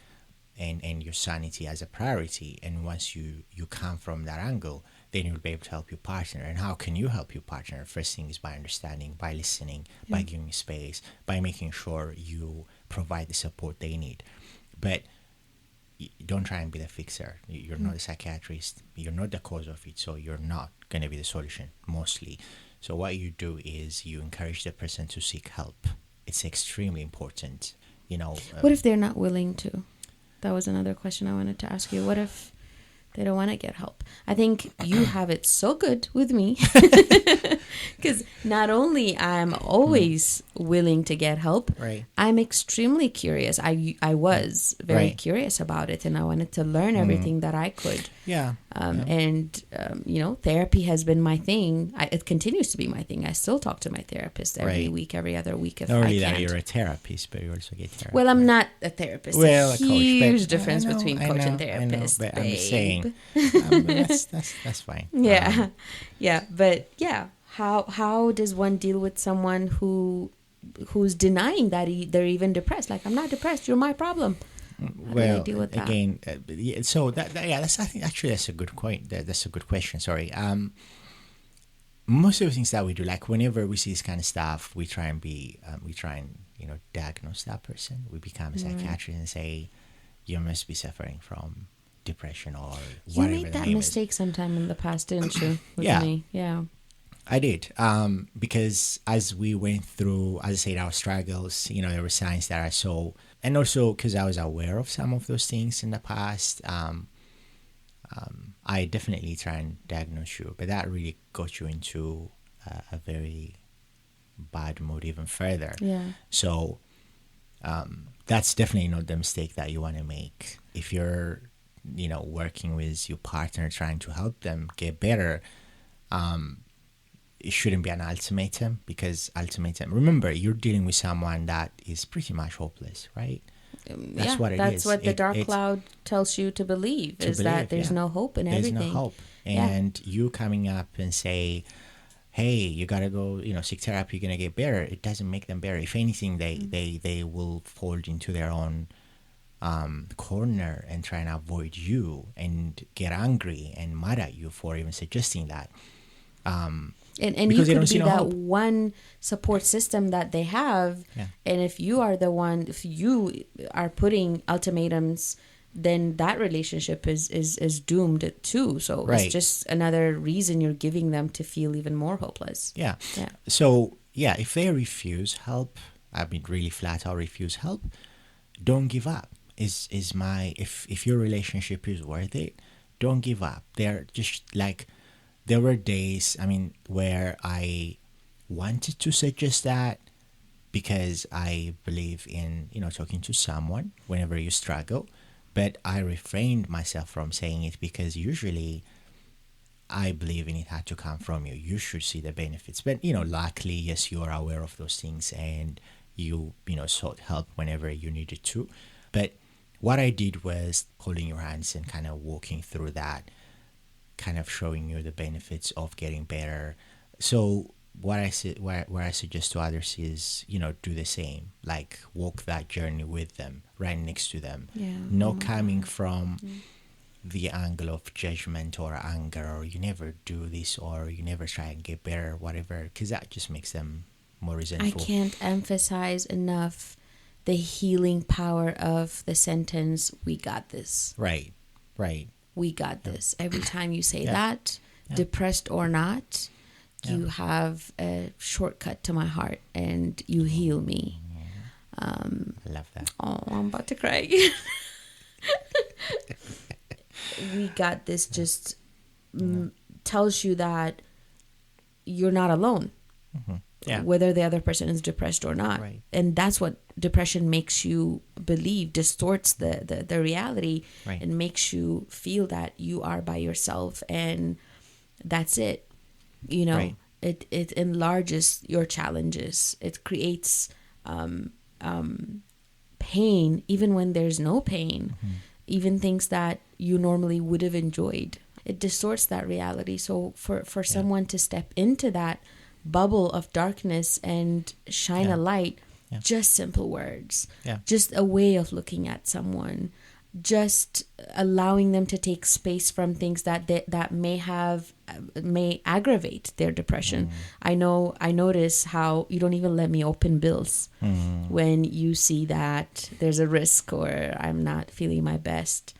and your sanity as a priority. And once you come from that angle, then you'll be able to help your partner. And how can you help your partner? First thing is by understanding, by listening, by giving space, by making sure you provide the support they need. But don't try and be the fixer. You're not a psychiatrist. You're not the cause of it, so you're not going to be the solution mostly. So what you do is you encourage the person to seek help. It's extremely important. What if they're not willing to? That was another question I wanted to ask you. What if They don't want to get help. I think you have it so good with me because not only I'm always willing to get help, Right. I'm extremely curious. I was very Right. curious about it, and I wanted to learn everything that I could. Yeah. And therapy has been my thing. It continues to be my thing. I still talk to my therapist every Right. week, every other week if Not I only that can. you're a therapist, but you also get therapy. Well, I'm not a therapist. Well, There's a a coach, huge but difference I know, between I coach and know, therapist, but I'm babe. saying that's fine. Yeah, yeah, but yeah, how does one deal with someone who's denying that they're even depressed? Like, I'm not depressed. You're my problem. How do Well, they deal with that? again, so that's I think actually that's a good point. That's a good question. Sorry. Most of the things that we do, like whenever we see this kind of stuff, we try and diagnose that person. We become a psychiatrist and say, you must be suffering from depression or You whatever made the that name mistake sometime in the past, didn't you? With Yeah. me, yeah. I did, because as we went through, as I said, our struggles, there were signs that I saw, and also because I was aware of some of those things in the past, I definitely try and diagnose you, but that really got you into a very bad mood even further. Yeah. So that's definitely not the mistake that you want to make. If you're, working with your partner trying to help them get better, it shouldn't be an ultimatum, because remember, you're dealing with someone that is pretty much hopeless, right? That's what it is. That's what the dark It's cloud tells you to believe, that there's no hope in everything. There's no hope. And you coming up and say, hey, you got to go, seek therapy, you're going to get better. It doesn't make them better. If anything, they will fall into their own corner and try and avoid you and get angry and mad at you for even suggesting that. And Because they you don't could see be no that hope. one support system that they have. Yeah. And if you are the one, if you are putting ultimatums, then that relationship is doomed too. So Right. it's just another reason you're giving them to feel even more hopeless. Yeah. Yeah. So, if they refuse help, really flat out refuse help, don't give up. If your relationship is worth it, don't give up. They're just like, there were days, where I wanted to suggest that, because I believe in, talking to someone whenever you struggle, but I refrained myself from saying it, because usually I believe in it had to come from you. You should see the benefits. But, luckily, yes, you are aware of those things, and you, sought help whenever you needed to. But what I did was holding your hands and kind of walking through that, kind of showing you the benefits of getting better. So what I suggest to others is, do the same, like walk that journey with them, right next to them. Yeah. Not coming from the angle of judgment or anger, or you never do this, or you never try and get better, whatever, because that just makes them more I resentful. can't emphasize enough the healing power of the sentence, "We got this." Right. We got this. Every time you say Yeah. that, Yeah. depressed or not, you have a shortcut to my heart, and you heal me. I love that. Oh, I'm about to cry. We got this just tells you that you're not alone. Yeah. Whether the other person is depressed or not. Right. And that's what depression makes you believe, distorts the reality, Right. and makes you feel that you are by yourself and that's it. Right. It enlarges your challenges. It creates pain even when there's no pain, even things that you normally would have enjoyed. It distorts that reality. So for someone to step into that bubble of darkness and shine Yeah. a light, Yeah. just simple words, Yeah. just a way of looking at someone, just allowing them to take space from things that may aggravate their depression. I notice how you don't even let me open bills when you see that there's a risk or I'm not feeling my best.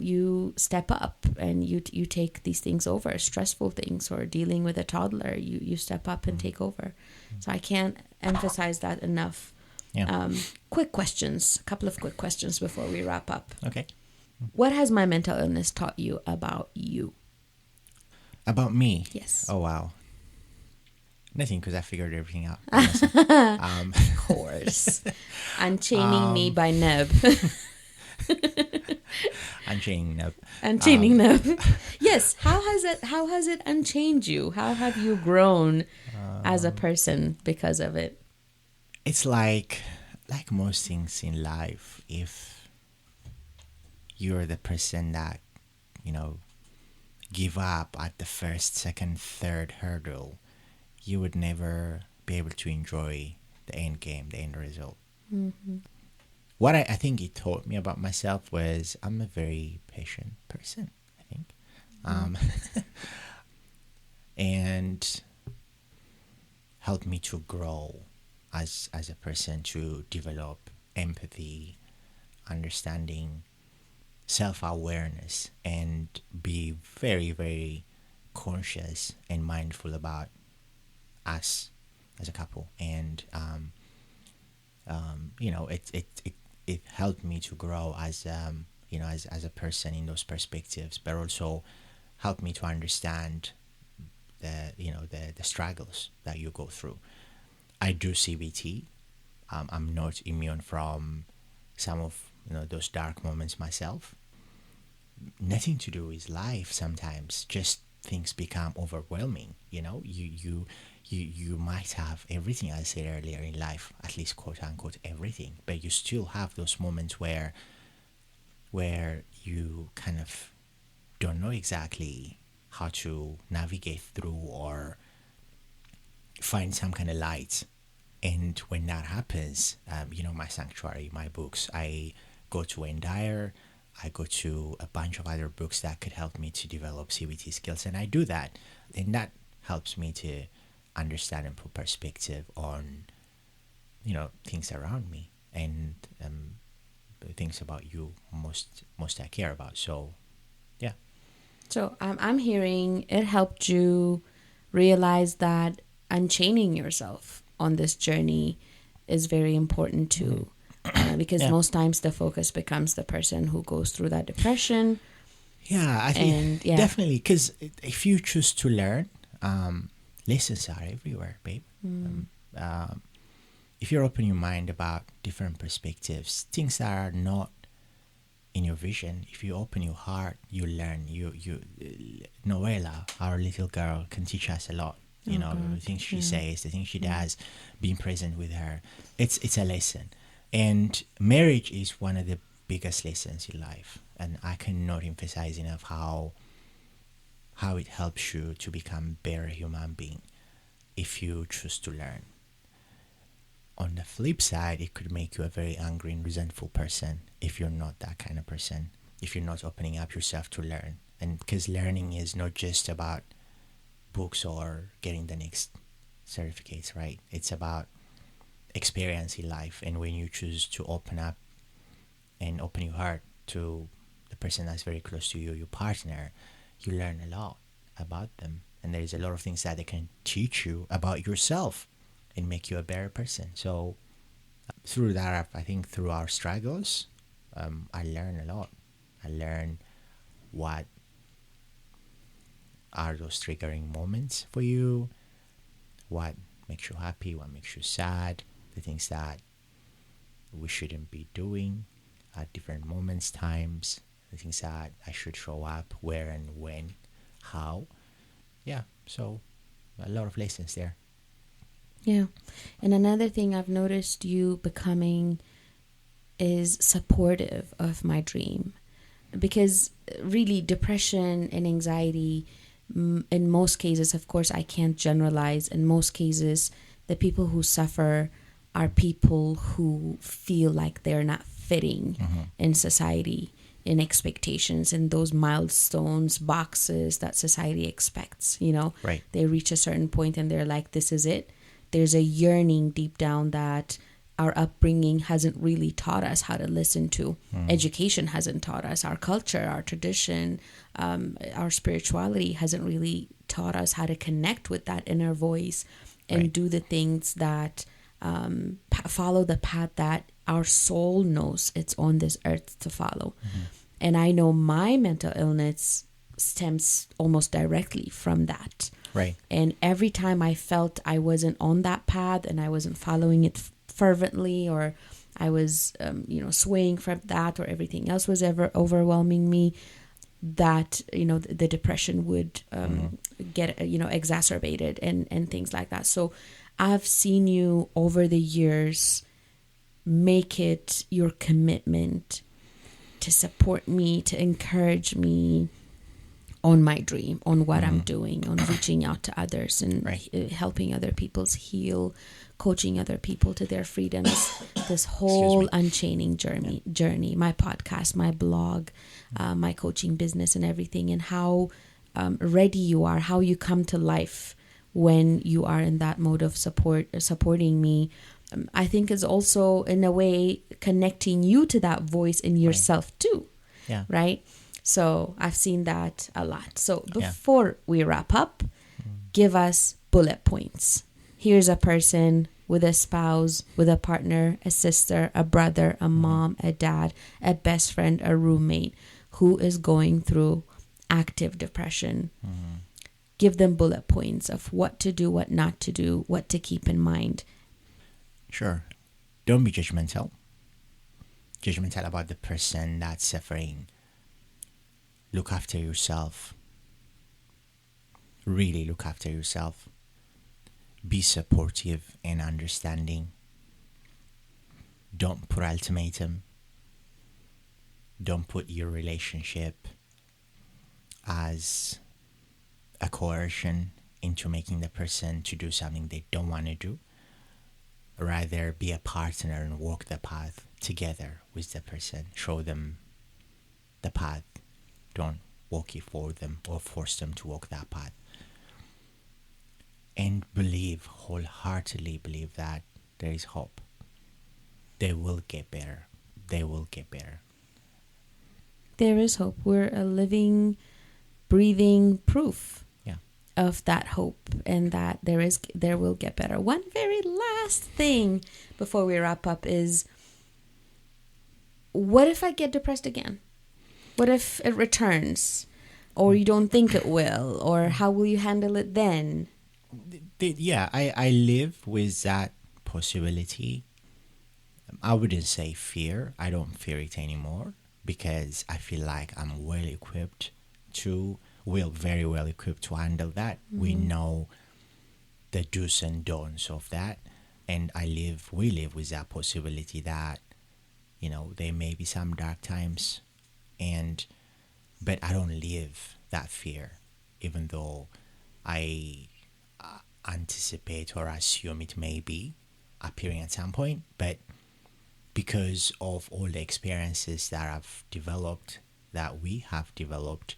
You step up and you take these things over, stressful things, or dealing with a toddler. You step up and take over. So I can't emphasize that enough. Yeah. Quick questions, a couple of quick questions before we wrap up. Okay. What has my mental illness taught you about you? About me? Yes. Oh, wow. Nothing, because I figured everything out. Of course. Unchaining me by Neb. Unchaining Neb. Unchaining Neb. Yes. How has it unchained you? How have you grown as a person because of it? It's like most things in life, if you're the person that, give up at the first, second, third hurdle, you would never be able to enjoy the end game, the end result. Mm-hmm. What I think it taught me about myself was I'm a very patient person, I think. And helped me to grow as a person, to develop empathy, understanding, self-awareness, and be very, very conscious and mindful about us as a couple. And it helped me to grow as as a person in those perspectives, but also helped me to understand the struggles that you go through. I do CBT. I'm not immune from some of those dark moments myself. Nothing to do with life. Sometimes just things become overwhelming. You might have everything I said earlier in life, at least quote unquote everything, but you still have those moments where you kind of don't know exactly how to navigate through or find some kind of light. And when that happens, my sanctuary, my books, I go to Wayne Dyer, I go to a bunch of other books that could help me to develop CBT skills, and I do that. And that helps me to understand and put perspective on, things around me and things about you most I care about. So, yeah. So I'm hearing it helped you realize that unchaining yourself on this journey is very important too. Because most times the focus becomes the person who goes through that depression. Yeah, I think definitely, because if you choose to learn, lessons are everywhere, babe. If you open your mind about different perspectives, things that are not in your vision, if you open your heart, you learn. Noella, our little girl, can teach us a lot. The things she says, the things she does, being present with her, it's a lesson. And marriage is one of the biggest lessons in life, and I cannot emphasize enough how it helps you to become a better human being if you choose to learn. On the flip side, it could make you a very angry and resentful person if you're not that kind of person, if you're not opening up yourself to learn. And because learning is not just about books or getting the next certificates, right? It's about experience in life. And when you choose to open up and open your heart to the person that's very close to you, your partner, you learn a lot about them. And there's a lot of things that they can teach you about yourself and make you a better person. So through that, I think through our struggles, I learn a lot. I learn what are those triggering moments for you, what makes you happy, what makes you sad, the things that we shouldn't be doing at different moments, times, the things that I should show up, where and when, how. Yeah, so a lot of lessons there. Yeah. And another thing I've noticed you becoming is supportive of my dream. Because really depression and anxiety, in most cases, of course, I can't generalize. In most cases, the people who suffer are people who feel like they're not fitting in society, in expectations, in those milestones, boxes that society expects. Right. They reach a certain point and they're like, this is it. There's a yearning deep down that our upbringing hasn't really taught us how to listen to. Education hasn't taught us. Our culture, our tradition, our spirituality hasn't really taught us how to connect with that inner voice and do the things that follow the path that our soul knows it's on this earth to follow. And I know my mental illness stems almost directly from that. Right. And every time I felt I wasn't on that path and I wasn't following it fervently, or I was, swaying from that, or everything else was ever overwhelming me, that, the depression would get, exacerbated and things like that. So I've seen you over the years make it your commitment to support me, to encourage me on my dream, on what I'm doing, on reaching out to others and helping other people's heal, coaching other people to their freedoms. This whole Unchaining journey, my podcast, my blog, my coaching business and everything, and how ready you are, how you come to life when you are in that mode of supporting me. I think is also in a way connecting you to that voice in yourself too. Yeah. Right? So I've seen that a lot. So before we wrap up, give us bullet points. Here's a person with a spouse, with a partner, a sister, a brother, a mom, a dad, a best friend, a roommate who is going through active depression. Give them bullet points of what to do, what not to do, what to keep in mind. Sure. Don't be judgmental. Judgmental about the person that's suffering. Look after yourself. Really look after yourself. Be supportive and understanding. Don't put ultimatum. Don't put your relationship as a coercion into making the person to do something they don't want to do. Rather, be a partner and walk the path together with the person. Show them the path. Don't walk it for them or force them to walk that path. And wholeheartedly believe that there is hope. They will get better. They will get better. There is hope. We're a living, breathing proof of that hope, and that there will get better. One very last thing before we wrap up is, what if I get depressed again? What if it returns, or you don't think it will, or how will you handle it then? I live with that possibility. I wouldn't say fear. I don't fear it anymore because I feel like I'm very well equipped to handle that. We know the do's and don'ts of that, and we live with that possibility that, there may be some dark times, but I don't live that fear, even though I anticipate or assume it may be appearing at some point. But because of all the experiences that we have developed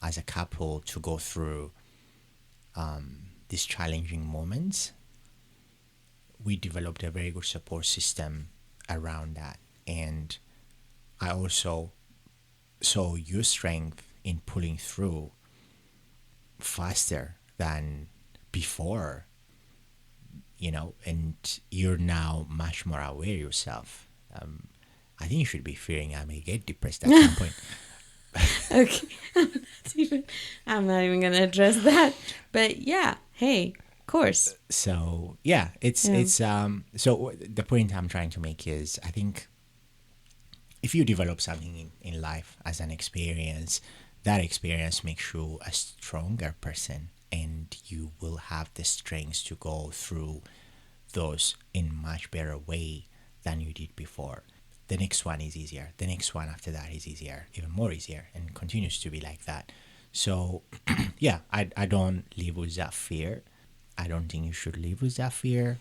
as a couple to go through these challenging moments, we developed a very good support system around that. And I also saw your strength in pulling through faster than before, and you're now much more aware yourself. I think you should be fearing I may get depressed at some point. Okay. I'm not even going to address that. But yeah, hey, of course. So it's so the point I'm trying to make is, I think if you develop something in life as an experience, that experience makes you a stronger person, and you will have the strength to go through those in much better way than you did before. The next one is easier. The next one after that is easier, even more easier, and continues to be like that. So, I don't live with that fear. I don't think you should live with that fear.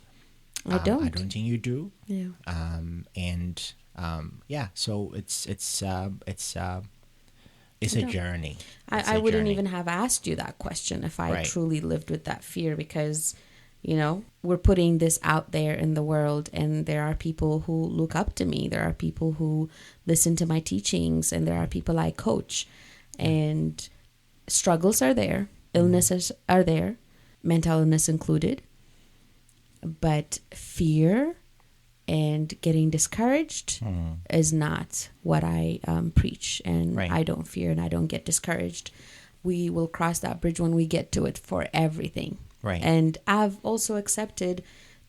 I don't think you do. Yeah. So it's a journey. I wouldn't even have asked you that question if I truly lived with that fear, because, we're putting this out there in the world, and there are people who look up to me. There are people who listen to my teachings, and there are people I coach, and struggles are there. Illnesses are there, mental illness included. But fear and getting discouraged is not what I preach. And Right. I don't fear and I don't get discouraged. We will cross that bridge when we get to it for everything. Right. And I've also accepted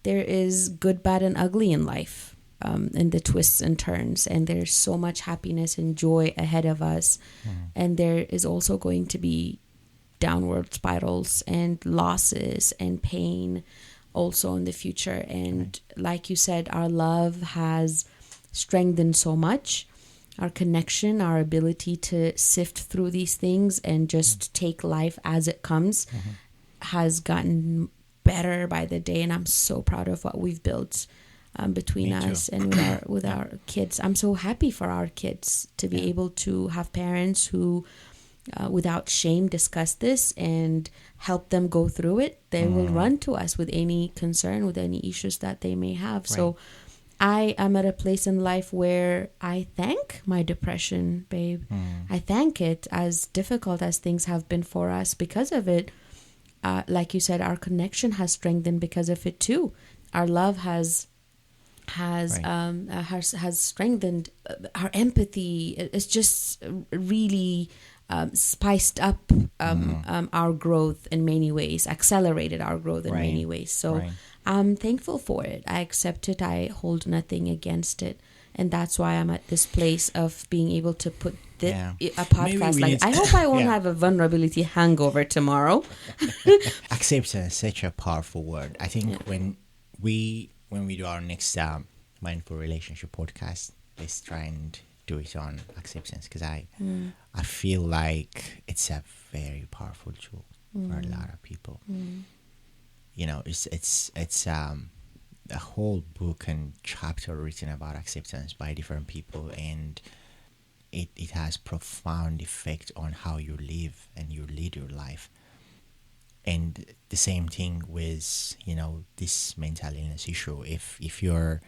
there is good, bad, and ugly in life, and the twists and turns. And there's so much happiness and joy ahead of us. And there is also going to be downward spirals and losses and pain also in the future. And like you said, our love has strengthened so much. Our connection, our ability to sift through these things and just take life as it comes has gotten better by the day. And I'm so proud of what we've built between us and with our kids. I'm so happy for our kids to be able to have parents who without shame discuss this and help them go through it. They will run to us with any concern, with any issues that they may have. So I am at a place in life where I thank my depression, babe. I thank it, as difficult as things have been for us because of it. Like you said, our connection has strengthened because of it too. Our love has strengthened. Our empathy is just really spiced up our growth in many ways, accelerated our growth in many ways. So I'm thankful for it. I accept it. I hold nothing against it. And that's why I'm at this place of being able to put a podcast like, I hope I won't have a vulnerability hangover tomorrow. Acceptance is such a powerful word. I think when we do our next mindful relationship podcast, let's try and do it on acceptance, because I feel like it's a very powerful tool for a lot of people. You know, it's a whole book and chapter written about acceptance by different people, and it has profound effect on how you live and you lead your life. And the same thing with, you know, this mental illness issue. If you're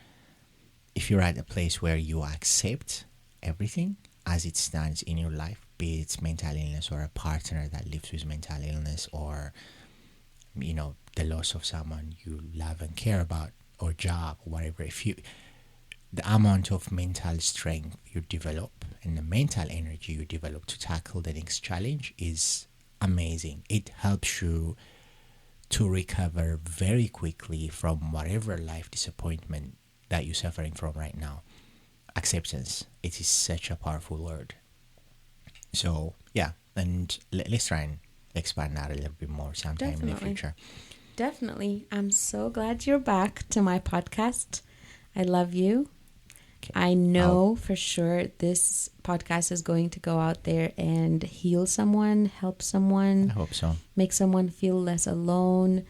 at a place where you accept everything as it stands in your life, be it mental illness or a partner that lives with mental illness, or, you know, the loss of someone you love and care about, or job, or whatever, the amount of mental strength you develop and the mental energy you develop to tackle the next challenge is amazing. It helps you to recover very quickly from whatever life disappointment that you're suffering from right now. Acceptance, it is such a powerful word. So yeah, and let's try and expand that a little bit more sometime in the future. Definitely. I'm so glad you're back to my podcast. I love you. Okay. I know for sure this podcast is going to go out there and heal someone, help someone. I hope so. Make someone feel less alone,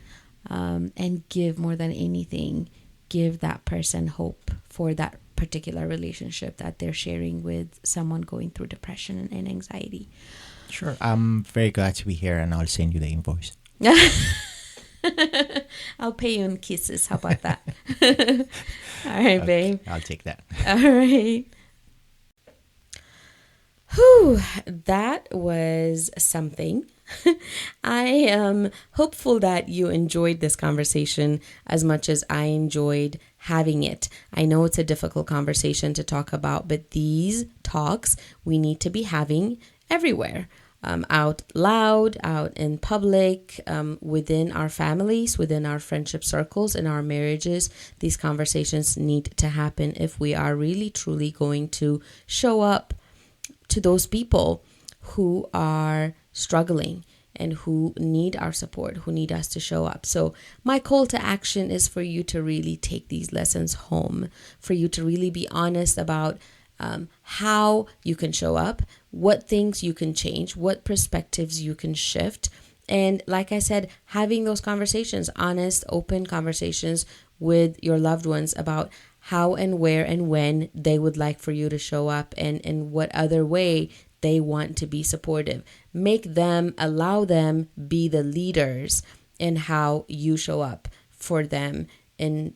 and give, more than anything, give that person hope for that particular relationship that they're sharing with someone going through depression and anxiety. Sure. I'm very glad to be here, and I'll send you the invoice. I'll pay you in kisses. How about that? All right, babe. I'll take that. All right. Whew, that was something. I am hopeful that you enjoyed this conversation as much as I enjoyed having it. I know it's a difficult conversation to talk about, but these talks we need to be having everywhere. Out loud, out in public, within our families, within our friendship circles, in our marriages. These conversations need to happen if we are really truly going to show up to those people who are struggling and who need our support, who need us to show up. So my call to action is for you to really take these lessons home, for you to really be honest about how you can show up, what things you can change, what perspectives you can shift. And like I said, having those conversations, honest, open conversations with your loved ones about how and where and when they would like for you to show up, and in what other way they want to be supportive. Allow them be the leaders in how you show up for them in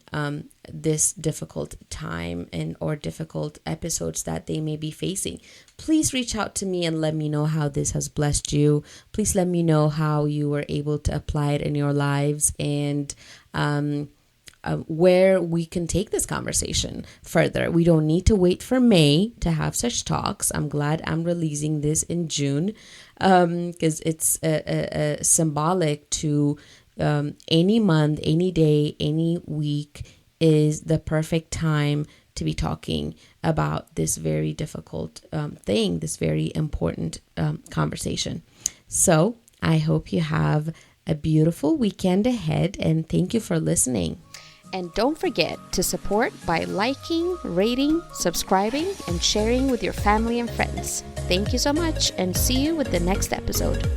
this difficult time or difficult episodes that they may be facing. Please reach out to me and let me know how this has blessed you. Please let me know how you were able to apply it in your lives, and where we can take this conversation further. We don't need to wait for May to have such talks. I'm glad I'm releasing this in June, because it's a symbolic to any month, any day, any week is the perfect time to be talking about this very difficult thing, this very important conversation. So I hope you have a beautiful weekend ahead, and thank you for listening. And don't forget to support by liking, rating, subscribing, and sharing with your family and friends. Thank you so much, and see you with the next episode.